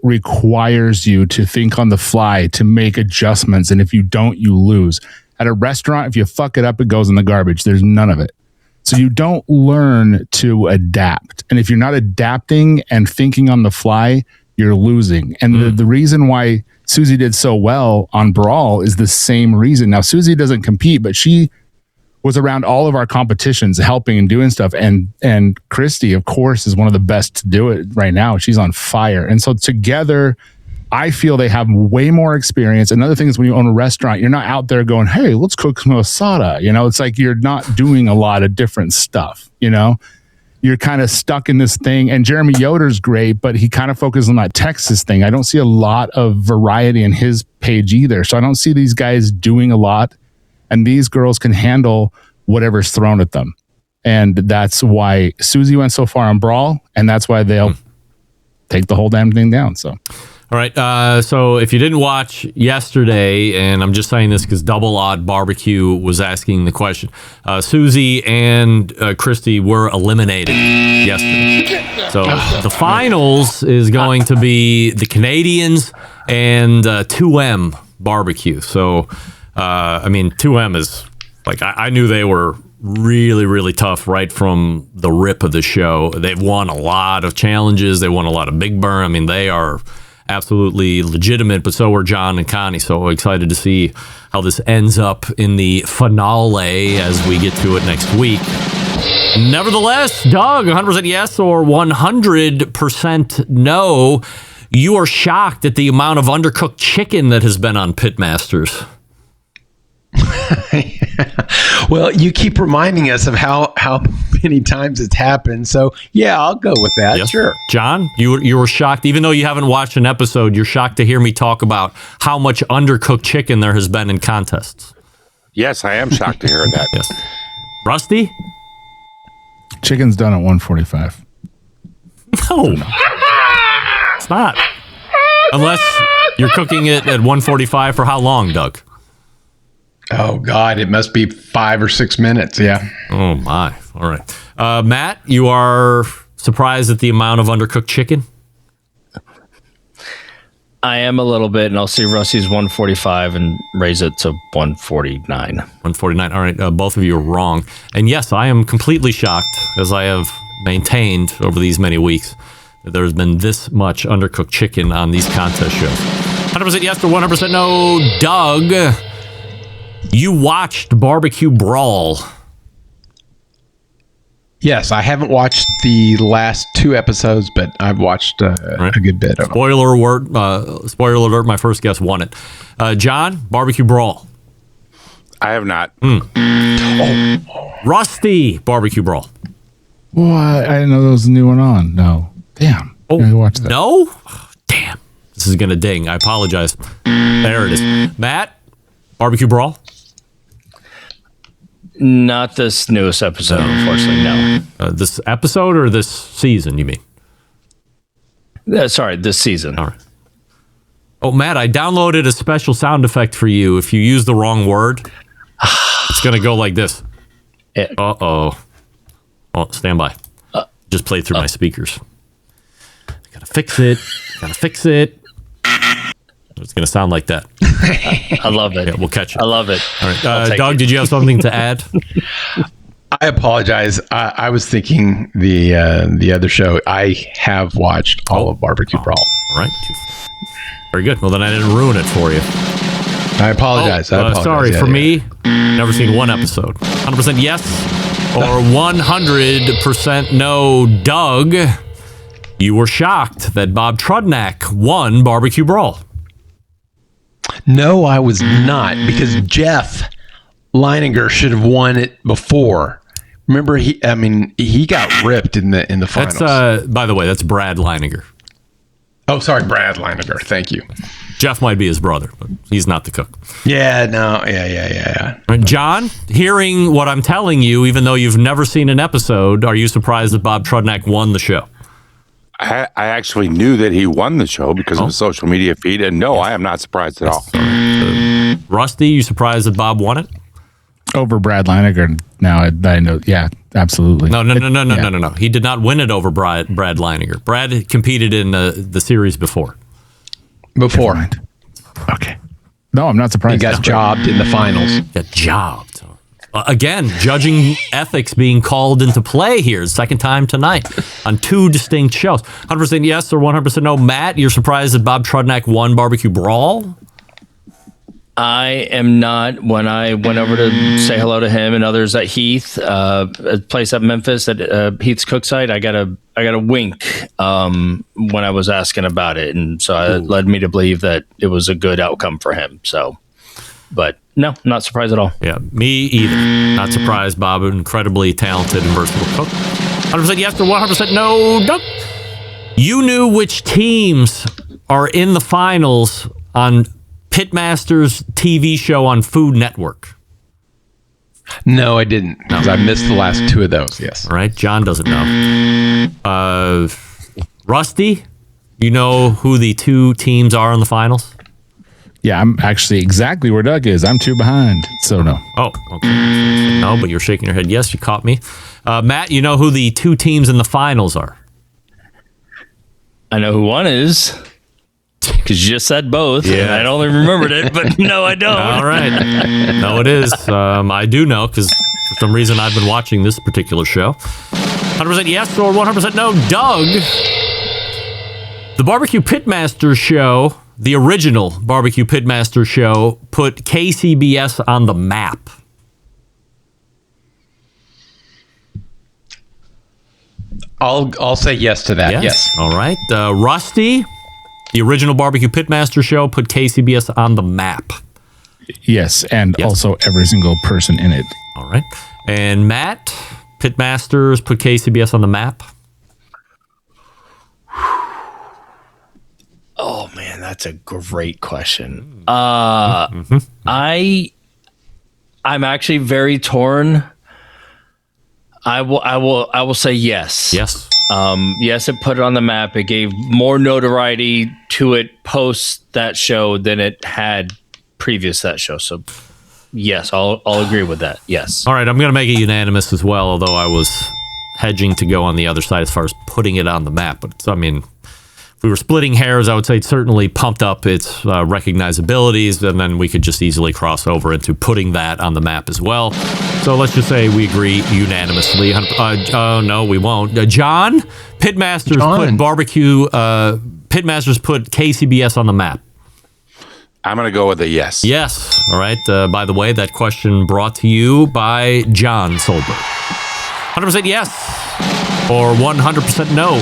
requires you to think on the fly, to make adjustments. And if you don't, you lose. At a restaurant, if you fuck it up, it goes in the garbage. There's none of it. So you don't learn to adapt. And if you're not adapting and thinking on the fly, you're losing. And the reason why Susie did so well on Brawl is the same reason. Now, Susie doesn't compete, but she was around all of our competitions, helping and doing stuff. And Christy, of course, is one of the best to do it right now. She's on fire. And so together, I feel they have way more experience. Another thing is, when you own a restaurant, you're not out there going, hey, let's cook some asada. It's like you're not doing a lot of different stuff. You're kind of stuck in this thing. And Jeremy Yoder's great, but he kind of focuses on that Texas thing. I don't see a lot of variety in his page either. So I don't see these guys doing a lot. And these girls can handle whatever's thrown at them. And that's why Susie went so far on Brawl. And that's why they'll take the whole damn thing down. So. All right. So if you didn't watch yesterday, and I'm just saying this because Double Odd Barbecue was asking the question, Susie and Christy were eliminated yesterday. So the finals is going to be the Canadians and 2M Barbecue. So, 2M is like, I knew they were really, really tough right from the rip of the show. They've won a lot of challenges. They won a lot of Big Burn. I mean, they are absolutely legitimate, but so are John and Connie. So excited to see how this ends up in the finale as we get to it next week. Nevertheless, Doug, 100% yes or 100% no. You are shocked at the amount of undercooked chicken that has been on Pitmasters. Well, you keep reminding us of how many times it's happened. So, yeah, I'll go with that. Yes. Sure. John, you were shocked, even though you haven't watched an episode, you're shocked to hear me talk about how much undercooked chicken there has been in contests. Yes, I am shocked to hear that. Yes. Rusty? Chicken's done at 145. No. It's not. Unless you're cooking it at 145 for how long, Doug? Oh, God, it must be 5 or 6 minutes. Yeah. Oh, my. All right. Matt, you are surprised at the amount of undercooked chicken? I am a little bit, and I'll see Rusty's 145 and raise it to 149. 149. All right. Both of you are wrong. And yes, I am completely shocked, as I have maintained over these many weeks, that there's been this much undercooked chicken on these contest shows. 100% yes or 100% no. Doug, you watched BBQ Brawl. Yes, I haven't watched the last 2 episodes, but I've watched a good bit of them. Spoiler alert, my first guess won it. John, BBQ Brawl. I have not. Rusty, BBQ Brawl. Well, I didn't know there was a new one on. No. Damn. Oh, watch that. No? Oh, damn. This is going to ding. I apologize. There it is. Matt, BBQ Brawl. Not this newest episode, unfortunately, no. This episode or this season, you mean? Sorry, this season. All right. Oh, Matt, I downloaded a special sound effect for you. If you use the wrong word, it's going to go like this. Uh-oh. Oh, stand by. Just play through my speakers. Gotta fix it. It's going to sound like that. I love it. Yeah, we'll catch it. I love it. All right. Doug, did you have something to add? I apologize. I was thinking the other show. I have watched all of BBQ Brawl. All right. Very good. Well, then I didn't ruin it for you. I apologize. Sorry. For me, never seen one episode. 100% yes or 100% no. Doug, you were shocked that Bob Trudnak won BBQ Brawl. No, I was not, because Jeff Leininger should have won it before. Remember, he got ripped in the finals. That's by the way, that's Brad Leininger. Oh, sorry, Brad Leininger. Thank you. Jeff might be his brother, but he's not the cook. Yeah, no, yeah. John, hearing what I'm telling you, even though you've never seen an episode, are you surprised that Bob Trudnak won the show? I actually knew that he won the show because of the social media feed, and no, I am not surprised at all. Rusty, you surprised that Bob won it? Over Brad Leininger. Now I know. Yeah, absolutely. No. He did not win it over Brad Leininger. Brad competed in the series before. Okay. No, I'm not surprised. He got jobbed in the finals. Got jobbed. Again, judging ethics being called into play here. Second time tonight on two distinct shows. 100% yes or 100% no. Matt, you're surprised that Bob Trudnak won BBQ Brawl? I am not. When I went over to say hello to him and others at Heath, a place up Memphis at Heath's cook site, I got a wink when I was asking about it, and so it led me to believe that it was a good outcome for him. So, but no, not surprised at all. Yeah, me either. Not surprised. Bob, incredibly talented and versatile cook. 100% yes or 100% no. Nope. You knew which teams are in the finals on Pitmaster's TV show on Food Network. No, I didn't, because I missed the last two of those. Yes. All right. John doesn't know. Rusty, you know who the two teams are in the finals? Yeah, I'm actually exactly where Doug is. I'm 2 behind, so no. Oh, okay. No, but you're shaking your head. Yes, you caught me. Matt, you know who the two teams in the finals are? I know who one is. Because you just said both. Yeah. I only remembered it, but no, I don't. All right. No, it is. I do know, because for some reason I've been watching this particular show. 100% yes or 100% no. Doug, the BBQ Pitmaster show, the original BBQ Pitmaster show, put KCBS on the map. I'll say yes to that. Yes. All right. Rusty, the original BBQ Pitmaster show put KCBS on the map. Yes, and also every single person in it. All right. And Matt, Pitmasters put KCBS on the map. Oh man, that's a great question. I'm actually very torn. I will say yes. Yes. Yes, it put it on the map. It gave more notoriety to it post that show than it had previous that show. So, yes, I'll agree with that. Yes. All right, I'm going to make it unanimous as well, although I was hedging to go on the other side as far as putting it on the map. But, I mean, if we were splitting hairs, I would say it certainly pumped up its recognizabilities, and then we could just easily cross over into putting that on the map as well. So let's just say we agree unanimously. No, we won't. John, Pitmasters put KCBS on the map. I'm going to go with a yes. Yes. All right. By the way, that question brought to you by John Solberg. 100% yes or 100% no.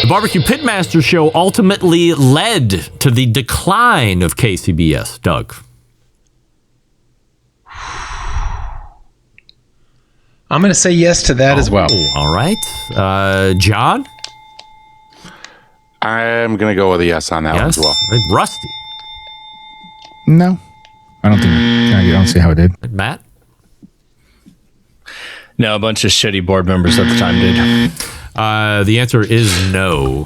The BBQ Pitmaster show ultimately led to the decline of KCBS. Doug. I'm going to say yes to that as well. All right. John? I'm going to go with a yes on that one as well. Right. Rusty? No. I don't see how it did. Matt? No, a bunch of shitty board members at the time did. The answer is no.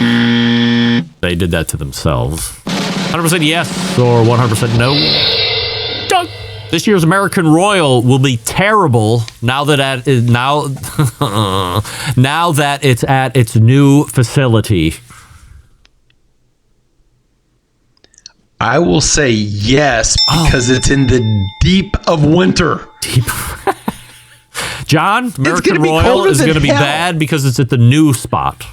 They did that to themselves. 100% yes or 100% no. Doug. This year's American Royal will be terrible now that it's at its new facility. I will say yes because it's in the deep of winter. John, American Royal is going to be bad because it's at the new spot.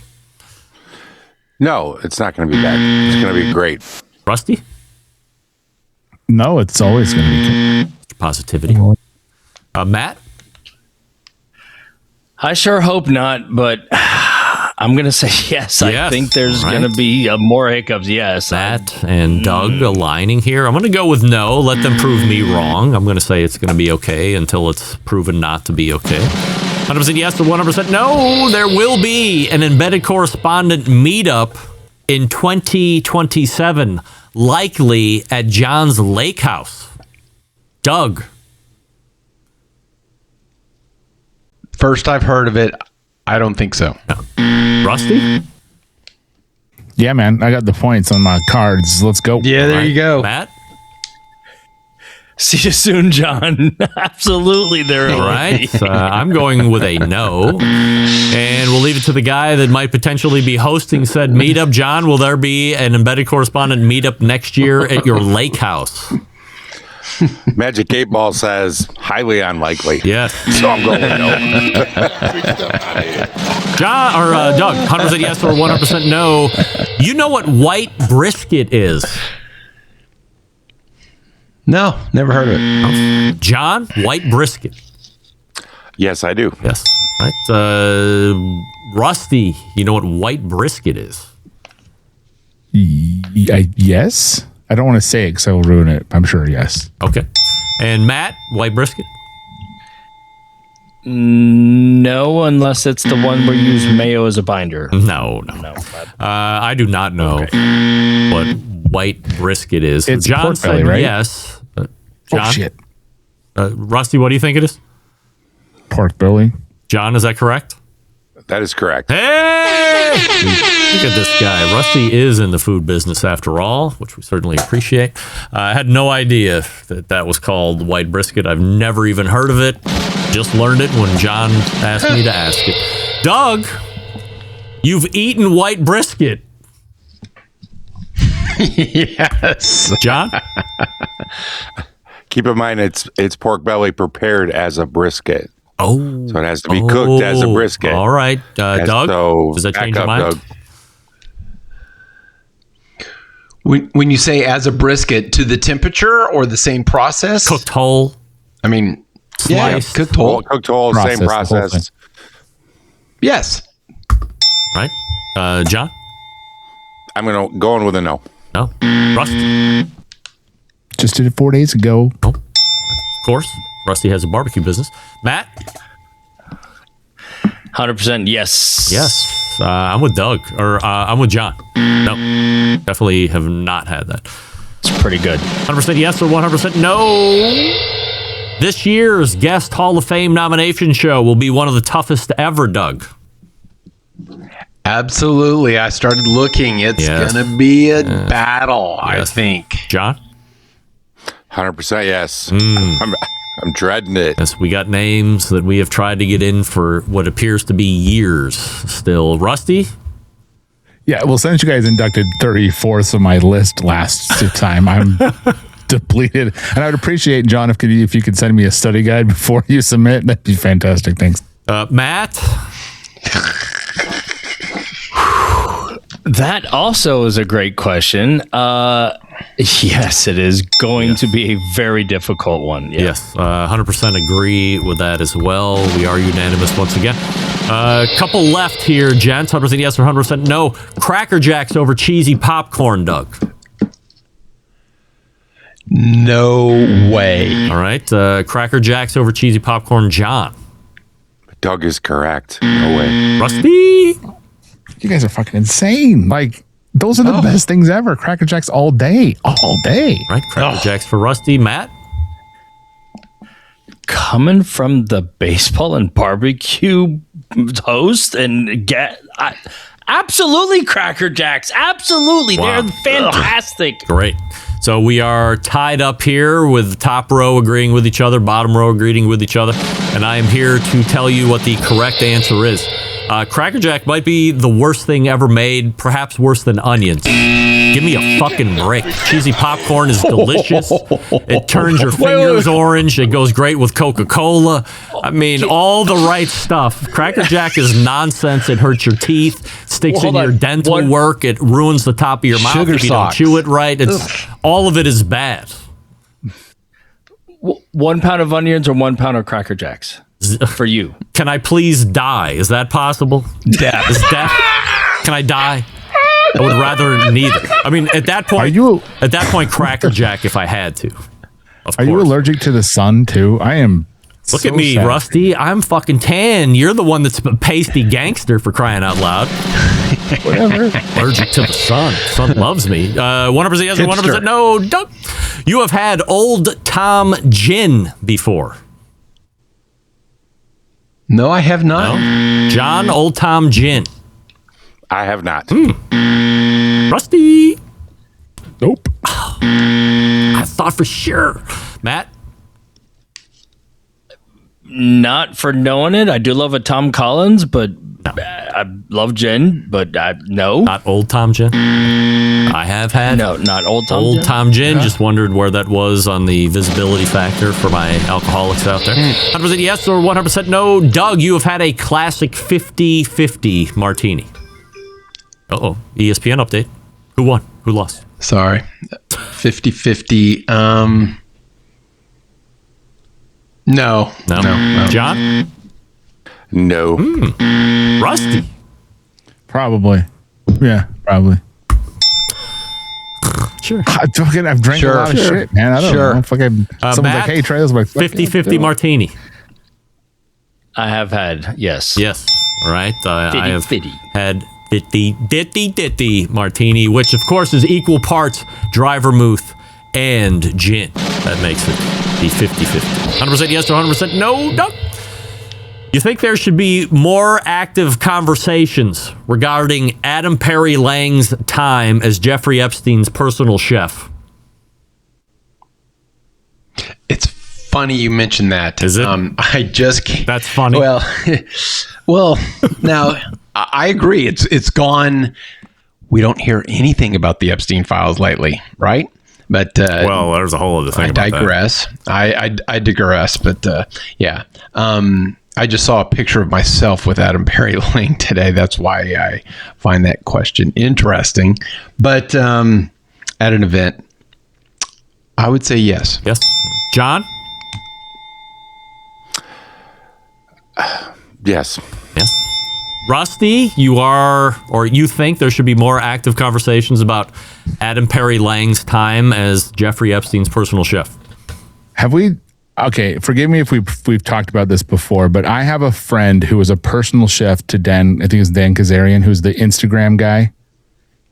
No, it's not going to be bad. It's going to be great. Rusty? No, it's always going to be good. Positivity. Matt? I sure hope not, but I'm going to say yes. I think there's going to be more hiccups. Yes. Matt and Doug aligning here. I'm going to go with no. Let them prove me wrong. I'm going to say it's going to be okay until it's proven not to be okay. 100% yes or 100% no. There will be an embedded correspondent meetup in 2027, likely at John's Lake House. Doug. First I've heard of it. I don't think so. No. Rusty? Yeah, man. I got the points on my cards. Let's go. Yeah, there you go. Matt? See you soon, John. Absolutely, there. All right. I'm going with a no. And we'll leave it to the guy that might potentially be hosting said meetup. John, will there be an embedded correspondent meetup next year at your lake house? Magic 8 Ball says highly unlikely. Yes. So I'm going with no. John or Doug, 100% yes or 100% no. You know what white brisket is? No, never heard of it. John, white brisket. Yes, I do. Yes. Right. Rusty, you know what white brisket is? Yes. I don't want to say it because I will ruin it. I'm sure yes. Okay. And Matt, white brisket? No, unless it's the one where you use mayo as a binder. No. I do not know what white brisket is. It's John pork said belly, right? yes. John? Oh, shit. Rusty, what do you think it is? Pork belly. John, is that correct? That is correct. Hey! Look at this guy. Rusty is in the food business after all, which we certainly appreciate. I had no idea that was called white brisket. I've never even heard of it. Just learned it when John asked me to ask it. Doug, you've eaten white brisket. Yes. John? Keep in mind, it's pork belly prepared as a brisket. Oh. So it has to be cooked as a brisket. All right. Doug, does that change your mind? When you say as a brisket, to the temperature or the same process? Cooked whole. I mean, sliced. cooked whole. Cooked whole, same process. Yes. Right. John? I'm going with a no. No. Rust? Just did it 4 days ago. Oh. Of course. Rusty has a barbecue business. Matt? 100% yes. Yes. I'm with Doug. Or I'm with John. No. Definitely have not had that. It's pretty good. 100% yes or 100% no. This year's Guest Hall of Fame nomination show will be one of the toughest ever, Doug. Absolutely. I started looking. It's going to be a battle, I think. John? 100% yes. I'm dreading it. Yes, we got names that we have tried to get in for what appears to be years still. Rusty? Yeah, well, since you guys inducted 34th of my list last time, I'm depleted. And I would appreciate, John, if you could send me a study guide before you submit. That'd be fantastic. Thanks. Matt? That also is a great question. Yes, it is going to be a very difficult one. Yeah. Yes, 100% agree with that as well. We are unanimous once again. Couple left here, gents. 100% yes or 100% no. Cracker Jacks over cheesy popcorn, Doug. No way. All right. Cracker Jacks over cheesy popcorn, John. Doug is correct. No way. Rusty? You guys are fucking insane. Like, those are the best things ever. Cracker Jacks all day. All day. Right. Cracker Jacks for Rusty. Matt? Coming from the baseball and barbecue host and absolutely Cracker Jacks. Absolutely. Wow. They're fantastic. Great. So we are tied up here with the top row agreeing with each other, bottom row agreeing with each other. And I am here to tell you what the correct answer is. Cracker Jack might be the worst thing ever made, perhaps worse than onions. Give me a fucking break. Cheesy popcorn is delicious. It turns your fingers orange. It goes great with Coca-Cola. I mean, all the right stuff. Cracker Jack is nonsense. It hurts your teeth, sticks in your dental work. It ruins the top of your mouth if you don't chew it right. All of it is bad. 1 pound of onions or 1 pound of Cracker Jacks for you? Can I please die? Is that possible? Death. Is death? Can I die? I would rather neither. I mean, at that point, Cracker Jack if I had to. Are you allergic to the sun too? I am. Look at me, sad. Rusty. I'm fucking tan. You're the one that's a pasty gangster for crying out loud. Whatever. Allergic to the sun. Sun loves me. 100% yes or 100% no. Don't. You have had Old Tom Gin before. No, I have not. No? John, Old Tom Gin. I have not. Rusty. Nope. I thought for sure. Matt? Not for knowing it. I do love a Tom Collins, but I love gin, but no. Not Old Tom Gin? I have had. No, not Old Tom Gin. Old Tom Gin. Just wondered where that was on the visibility factor for my alcoholics out there. 100% yes or 100% no. Doug, you have had a classic 50-50 martini. Uh-oh. ESPN update. Who won? Who lost? Sorry. 50-50. No. John? No. Rusty? Probably. Yeah, probably. Sure. I've drank a lot of shit, man. I don't know. Fucking someone's Matt, like, hey, try this. I'm like, 50-50 martini. I have had, yes. Yes. All right. I have 50. had 50 martini, which of course is equal parts dry vermouth and gin. That makes it the 50-50. 100% yes or 100% no. No. You think there should be more active conversations regarding Adam Perry Lang's time as Jeffrey Epstein's personal chef? It's funny you mentioned that. Is it? I just can't. That's funny. Well, now I agree. It's gone. We don't hear anything about the Epstein files lately, right? But there's a whole other thing. I digress. I digress. But yeah. I just saw a picture of myself with Adam Perry Lang today. That's why I find that question interesting. But at an event, I would say yes. Yes. John? Yes. Yes. Rusty, you think there should be more active conversations about Adam Perry Lang's time as Jeffrey Epstein's personal chef? Have we? Okay, forgive me if we've talked about this before, but I have a friend who was a personal chef to Dan. I think it's Dan Kazarian, who's the Instagram guy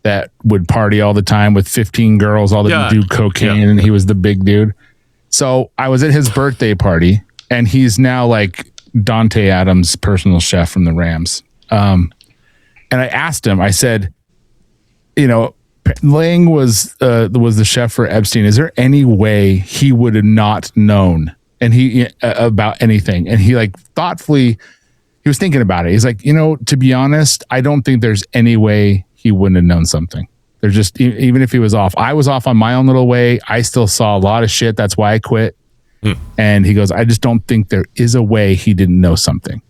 that would party all the time with 15 girls, all that do cocaine, and he was the big dude. So I was at his birthday party, and he's now like Dante Adams' personal chef from the Rams. And I asked him, I said, Lang was the chef for Epstein. Is there any way he would have not known about anything? And he thoughtfully, he was thinking about it. He's like, to be honest, I don't think there's any way he wouldn't have known something. There's just, even if he was off, I was off on my own little way. I still saw a lot of shit. That's why I quit. And he goes, I just don't think there is a way he didn't know something.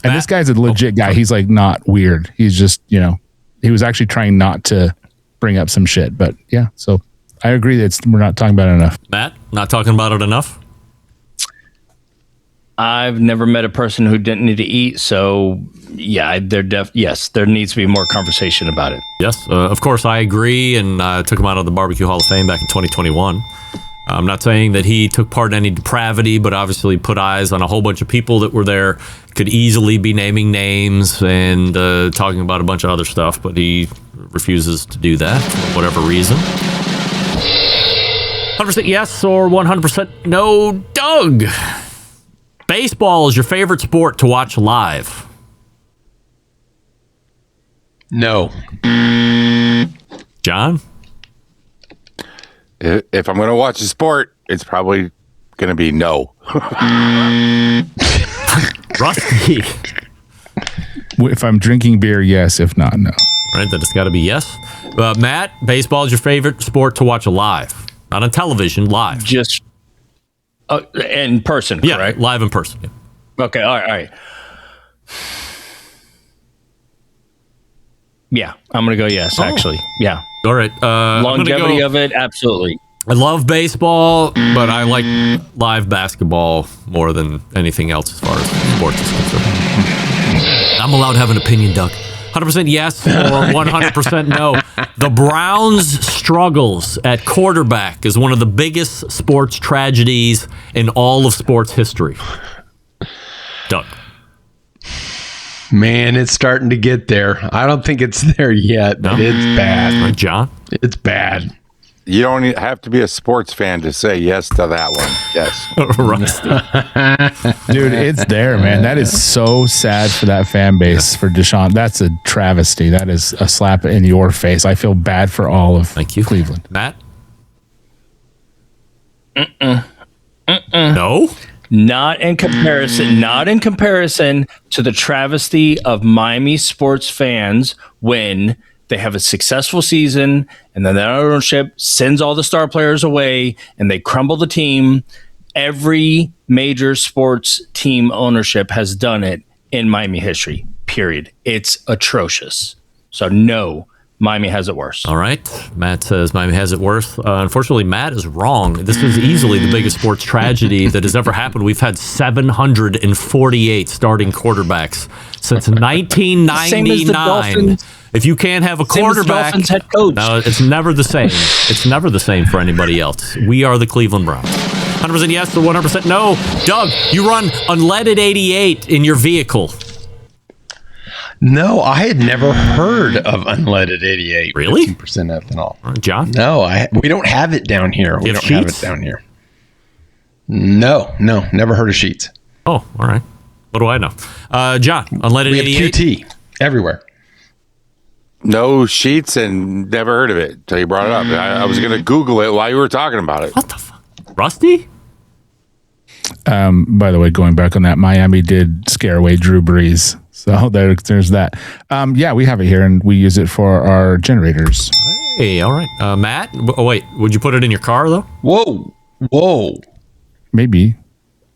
And this guy's a legit guy. He's not weird. He's just, he was actually trying not to bring up some shit. But yeah, so I agree that we're not talking about it enough. Matt, not talking about it enough? I've never met a person who didn't need to eat. So yeah, yes, there needs to be more conversation about it. Yes, of course I agree. And took him out of the Barbecue Hall of Fame back in 2021. I'm not saying that he took part in any depravity, but obviously put eyes on a whole bunch of people that were there, could easily be naming names and talking about a bunch of other stuff, but he refuses to do that for whatever reason. 100% yes or 100% no. Doug, baseball is your favorite sport to watch live? No. John? If I'm going to watch a sport, it's probably going to be no. Rusty. If I'm drinking beer, yes. If not, no. Right, that it's got to be yes. Matt, baseball is your favorite sport to watch live, not on television, live. Just in person, correct? Live in person. Yeah. Okay, all right. Yeah, I'm going to go yes, actually. Yeah. All right. Longevity of it, absolutely. I love baseball, but I like live basketball more than anything else as far as sports is concerned. I'm allowed to have an opinion, Doug. 100% yes or 100% no. The Browns' struggles at quarterback is one of the biggest sports tragedies in all of sports history. Doug. Man, it's starting to get there. I don't think it's there yet, but it's bad. John? It's bad. You don't have to be a sports fan to say yes to that one. Yes. Dude, it's there, man. That is so sad for that fan base for Deshaun. That's a travesty. That is a slap in your face. I feel bad for all of Cleveland. Matt? No? Not in comparison to the travesty of Miami sports fans when they have a successful season and then their ownership sends all the star players away and they crumble the team. Every major sports team ownership has done it in Miami history, period. It's atrocious. So no, Miami has it worse. All right. Matt says Miami has it worse. Unfortunately, Matt is wrong. This is easily the biggest sports tragedy that has ever happened. We've had 748 starting quarterbacks since 1999. If you can't have a quarterback, head coach. No, it's never the same. It's never the same for anybody else. We are the Cleveland Browns. 100% yes to 100% no. Doug, you run unleaded 88 in your vehicle. No, I had never heard of unleaded 88. Really? 15% ethanol. John? No, we don't have it down here. We don't have it down here. No, never heard of Sheets. Oh, all right. What do I know? John, unleaded 88? We have QT everywhere. No Sheets and never heard of it until you brought it up. I was going to Google it while you were talking about it. What the fuck? Rusty? By the way, going back on that, Miami did scare away Drew Brees. So there's that. Yeah, we have it here, and we use it for our generators. Hey, all right. Matt? Oh, wait. Would you put it in your car, though? Whoa. Maybe.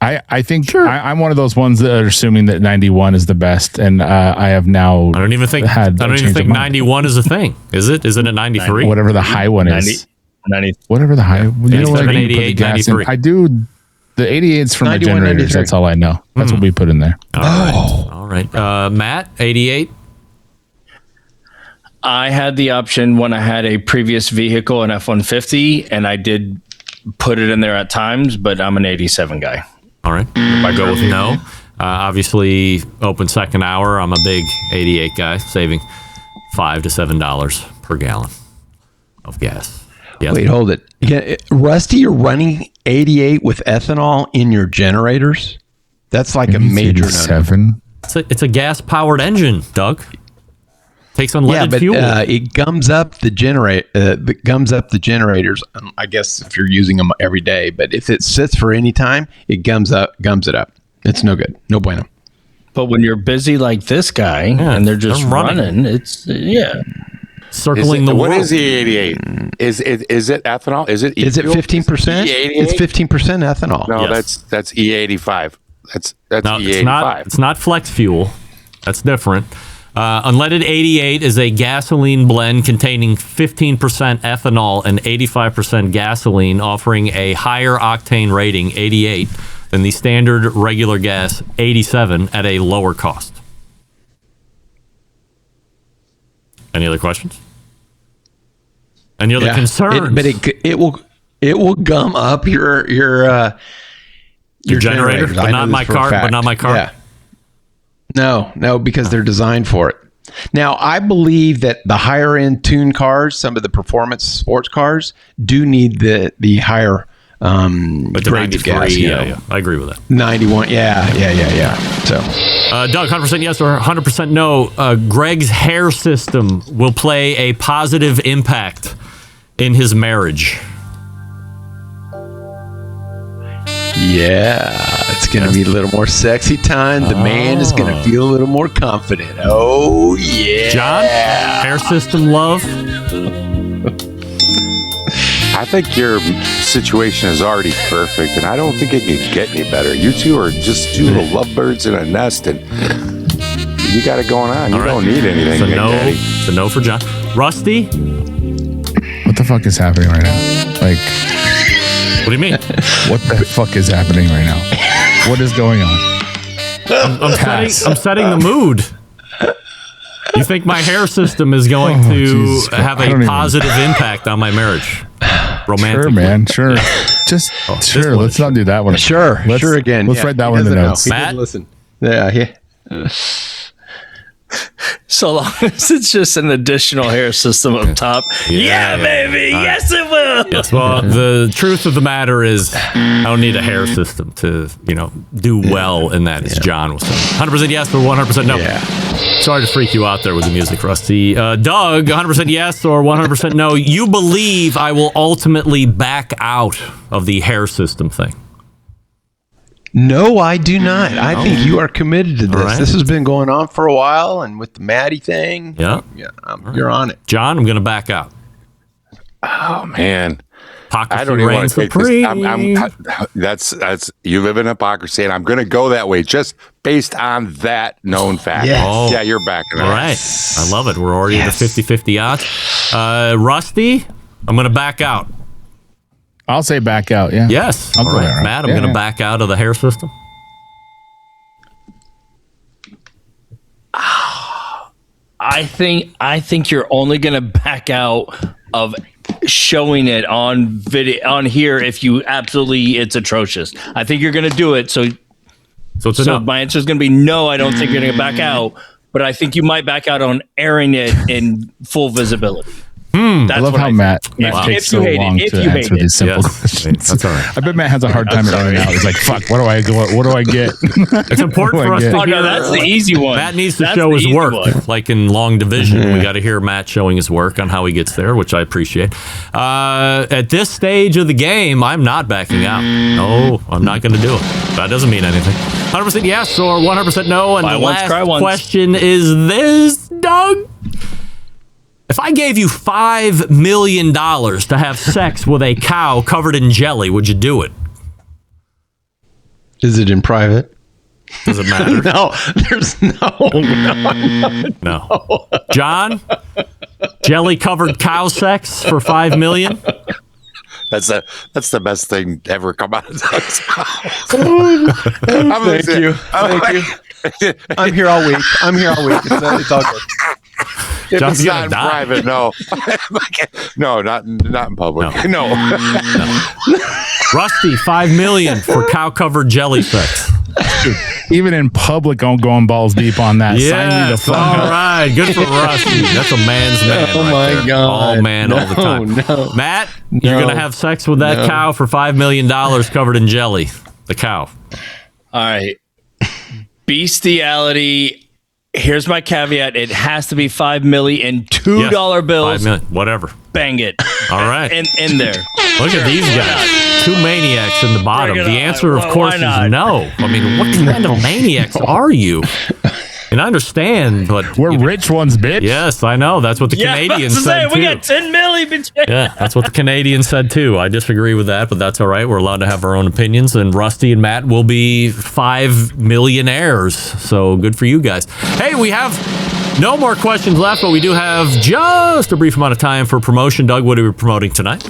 I think sure. I'm one of those ones that are assuming that 91 is the best, and I have now. I don't even think 91 is a thing. Is it? Is it a 93? Whatever the high one is. 90. Whatever the high. You know what? 88, 93. I do. The 88's from the generators. 93. That's all I know. That's what we put in there. All right. Matt, 88. I had the option when I had a previous vehicle, an F-150, and I did put it in there at times, but I'm an 87 guy. All right. If I go with no, obviously open second hour, I'm a big 88 guy, saving $5 to $7 per gallon of gas. Yes. Wait, hold it. Rusty, you're running 88 with ethanol in your generators? That's like a major no. It's a gas-powered engine, Doug. Takes unleaded fuel. It gums up the generators. I guess if you're using them every day, but if it sits for any time, it gums it up. It's no good. No bueno. But when you're busy like this guy and they're just running, it's circling the world. What is the 88? Is it ethanol? Is it 15%? It's 15% ethanol. No, yes. that's E85. That's E85. It's not flex fuel. That's different. Unleaded 88 is a gasoline blend containing 15% ethanol and 85% gasoline, offering a higher octane rating, 88, than the standard regular gas, 87, at a lower cost. Any other questions? Any other concerns? It will gum up your generator, but not my car. But not my car. Yeah. No, because they're designed for it. Now, I believe that the higher end tuned cars, some of the performance sports cars, do need the higher grades of gas. Yeah, I agree with that. 91, yeah. So, Doug, 100% yes or 100% no. Greg's hair system will play a positive impact in his marriage. Yeah, it's going to be a little more sexy time. The man is going to feel a little more confident. Oh, yeah. John, hair system love? I think your situation is already perfect, and I don't think it could get any better. You two are just two little lovebirds in a nest, and you got it going on. You don't need anything. It's a no for John. Rusty? What the fuck is happening right now? Like, what do you mean? What the fuck is happening right now? What is going on? I'm setting the mood. You think my hair system is going to have a positive impact on my marriage? Romantic. Sure, man. Sure. Just sure. Let's not do that one. Sure. Sure again. Let's write that one in the notes. Matt, listen. Yeah. So long as it's just an additional hair system up top. Yeah, baby. Yes, it will. Yes. Well, the truth of the matter is, I don't need a hair system to, do well in that. As John was saying, 100% yes or 100% no. Yeah. Sorry to freak you out there with the music, Rusty. Doug, 100% yes or 100% no. You believe I will ultimately back out of the hair system thing? No, I do not. I think you are committed to this. Right. This has been going on for a while, and with the Maddie thing, you're on it. John, I'm going to back out. Oh man, Hypocrisy I don't even want to take this. That's you live in hypocrisy, and I'm going to go that way just based on that known fact. Yes. Oh. Yeah, you're backing out. All right. I love it. We're already at the 50-50 odds. Rusty, I'm going to back out. I'll say back out. Yeah. Yes. I'll All go right. there. Matt, I'm going to back out of the hair system. I think you're only going to back out of showing it on video on here if you it's atrocious. I think you're going to do it. So it's no. My answer is going to be no. I don't think you're going to back out, but I think you might back out on airing it in full visibility. I love how Matt takes so long to answer these simple questions. That's all right. I bet Matt has a hard time at running out. He's like, fuck, what do I get? It's important for us to hear. That's the easy one. Matt needs to show his work. Like in long division, we got to hear Matt showing his work on how he gets there, which I appreciate. At this stage of the game, I'm not backing out. No, I'm not going to do it. That doesn't mean anything. 100% yes or 100% no. And the last question is this, Doug. If I gave you $5 million to have sex with a cow covered in jelly, would you do it? Is it in private? Does it matter? No, there's no. John, jelly covered cow sex for $5 million? That's the best thing to ever come out of Doug's mouth. Thank you. I'm here all week. It's all good. If it's not in private, no. No, not in public. No. Rusty, $5 million for cow-covered jelly sex. Dude, even in public, I'm going balls deep on that. Yes, sign me the fuck up. All right, good for Rusty. That's a man's man. Oh right my there. God! All man, all the time. No. Matt, you're gonna have sex with that cow for $5 million covered in jelly. The cow. All right. Bestiality. Here's my caveat. It has to be $5 million in $2 bills. $5 million, whatever. Bang it. All right. And in there. Look at these guys. Two maniacs in the bottom. The answer, of course, is no. I mean, what kind of maniacs are you? And I understand, but we're rich ones, bitch. Yes, I know. That's what the Canadians said too. We got $10 million. Yeah, that's what the Canadians said too. I disagree with that, but that's all right. We're allowed to have our own opinions, and Rusty and Matt will be 5 millionaires. So good for you guys. Hey, we have no more questions left, but we do have just a brief amount of time for promotion. Doug, what are we promoting tonight?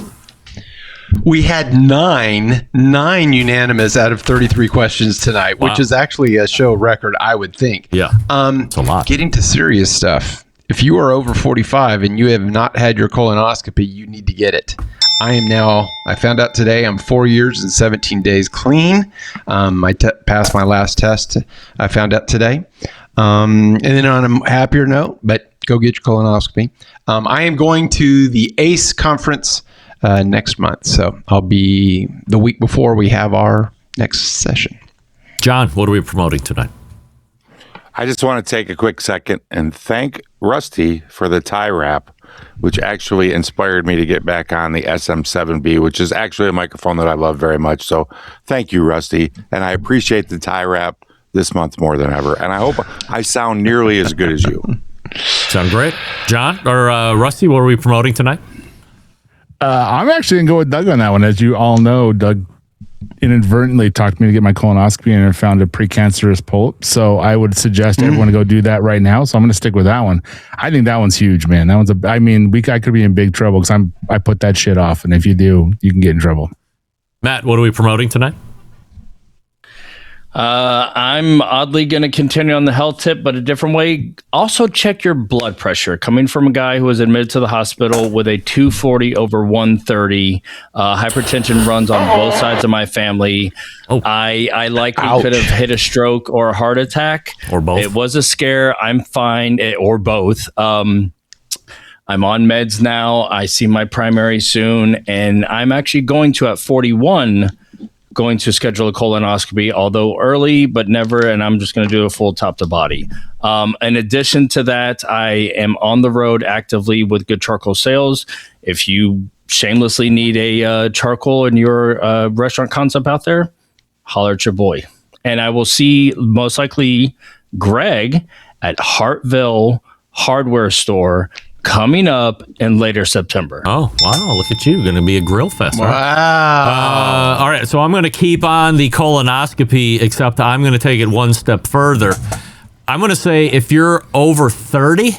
We had nine unanimous out of 33 questions tonight, which is actually a show record, I would think. Yeah, it's a lot. Getting to serious stuff. If you are over 45 and you have not had your colonoscopy, you need to get it. I found out today, I'm 4 years and 17 days clean. I passed my last test, I found out today. And then on a happier note, but go get your colonoscopy. I am going to the ACE conference next month. So I'll be the week before we have our next session. John, what are we promoting tonight? I just want to take a quick second and thank Rusty for the tie wrap, which actually inspired me to get back on the SM7B, which is actually a microphone that I love very much. So thank you, Rusty. And I appreciate the tie wrap this month more than ever. And I hope I sound nearly as good as you. Sound great. John or Rusty, what are we promoting tonight? I'm actually going to go with Doug on that one. As you all know, Doug inadvertently talked me to get my colonoscopy and found a precancerous polyp. So I would suggest everyone to go do that right now. So I'm going to stick with that one. I think that one's huge, man. That one's I could be in big trouble because I put that shit off. And if you do, you can get in trouble. Matt, what are we promoting tonight? I'm oddly going to continue on the health tip, but a different way. Also check your blood pressure. Coming from a guy who was admitted to the hospital with a 240/130. Hypertension runs on both sides of my family. I likely could have hit a stroke or a heart attack. Or both. It was a scare. I'm fine. Or both. I'm on meds now. I see my primary soon. And I'm actually going to, at 41, going to schedule a colonoscopy, although early, but never. And I'm just going to do a full top to body. In addition to that, I am on the road actively with Good Charcoal Sales. If you shamelessly need a charcoal in your restaurant concept out there, holler at your boy. And I will see most likely Greg at Hartville Hardware Store coming up in later September. Oh, wow. Look at you. Going to be a grill fest. Wow. Right? All right. So I'm going to keep on the colonoscopy, except I'm going to take it one step further. I'm going to say if you're over 30,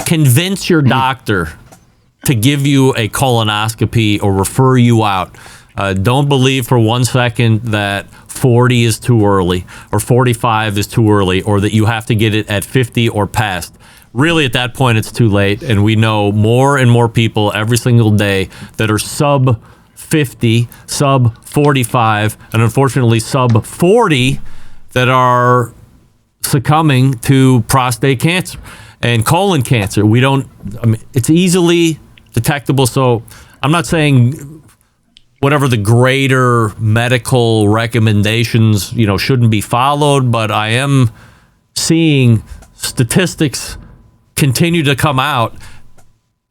convince your doctor to give you a colonoscopy or refer you out. Don't believe for 1 second that 40 is too early or 45 is too early or that you have to get it at 50 or past. Really, at that point, it's too late, and we know more and more people every single day that are sub 50, sub 45, and unfortunately sub 40 that are succumbing to prostate cancer and colon cancer. It's easily detectable, so I'm not saying whatever the greater medical recommendations, shouldn't be followed, but I am seeing statistics continue to come out.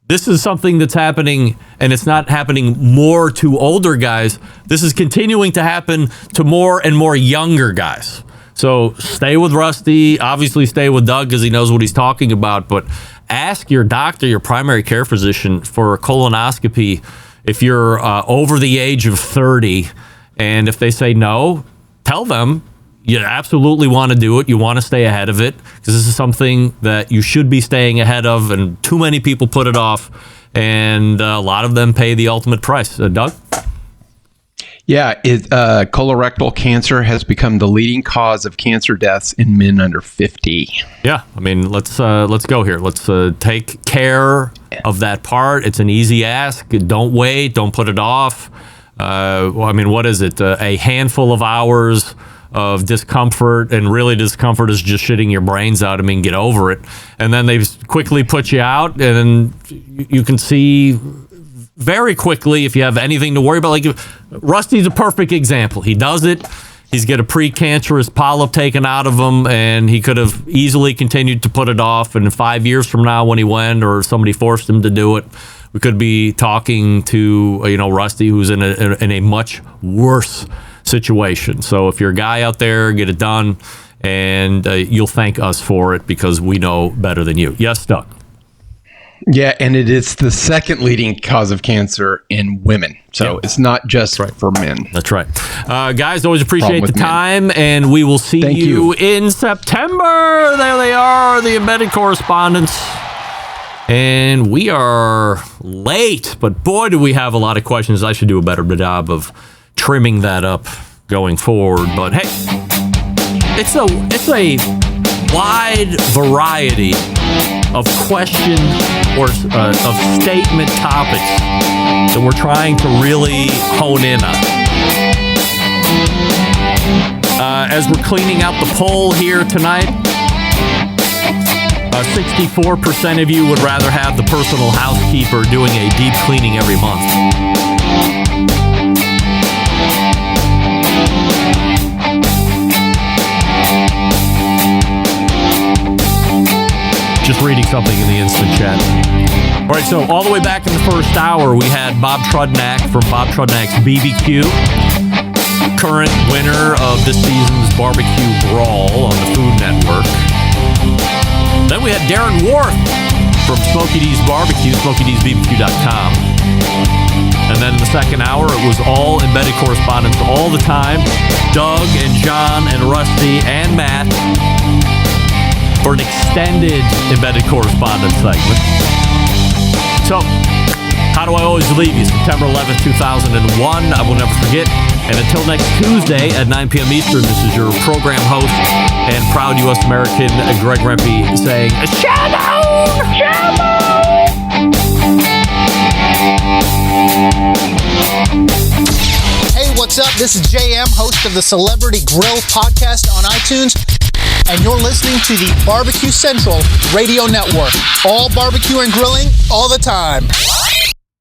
This is something that's happening, and it's not happening more to older guys. This is continuing to happen to more and more younger guys. So stay with Rusty. Obviously, stay with Doug because he knows what he's talking about. But ask your doctor, your primary care physician, for a colonoscopy if you're over the age of 30. And if they say no, tell them you absolutely want to do it. You want to stay ahead of it because this is something that you should be staying ahead of, and too many people put it off, and a lot of them pay the ultimate price. Doug? Yeah, colorectal cancer has become the leading cause of cancer deaths in men under 50. Yeah, let's go here. Let's take care of that part. It's an easy ask. Don't wait. Don't put it off. What is it? A handful of hours of discomfort, and really discomfort is just shitting your brains out. Get over it. And then they quickly put you out, and you can see very quickly if you have anything to worry about. Like Rusty's a perfect example. He does it. He's got a precancerous polyp taken out of him, and he could have easily continued to put it off. And 5 years from now, when he went or somebody forced him to do it, we could be talking to Rusty, who's in a much worse situation. So if you're a guy out there, get it done, and you'll thank us for it because we know better than you. Yes, Doug? Yeah, and it is the second leading cause of cancer in women. So it's not just for men. That's right. Guys, always appreciate the time, and we will see you in September. There they are, the embedded correspondents. And we are late, but boy, do we have a lot of questions. I should do a better job of trimming that up going forward. But hey, it's a wide variety of question or of statement topics that we're trying to really hone in on. As we're cleaning out the poll here tonight, 64% of you would rather have the personal housekeeper doing a deep cleaning every month. Just reading something in the instant chat. All right, so all the way back in the first hour, we had Bob Trudnak from Bob Trudnak's BBQ, current winner of this season's BBQ Brawl on the Food Network. Then we had Darren Warth from Smokey D's Barbecue, SmokeyD'sBBQ.com. And then in the second hour, it was all embedded correspondents all the time. Doug and John and Rusty and Matt for an extended embedded correspondence segment. So, how do I always leave you? September 11th, 2001. I will never forget. And until next Tuesday at 9 p.m. Eastern, this is your program host and proud U.S. American Greg Rempe saying, Shalom! Hey, what's up? This is JM, host of the Celebrity Grill podcast on iTunes, and you're listening to the Barbecue Central Radio Network. All barbecue and grilling all the time.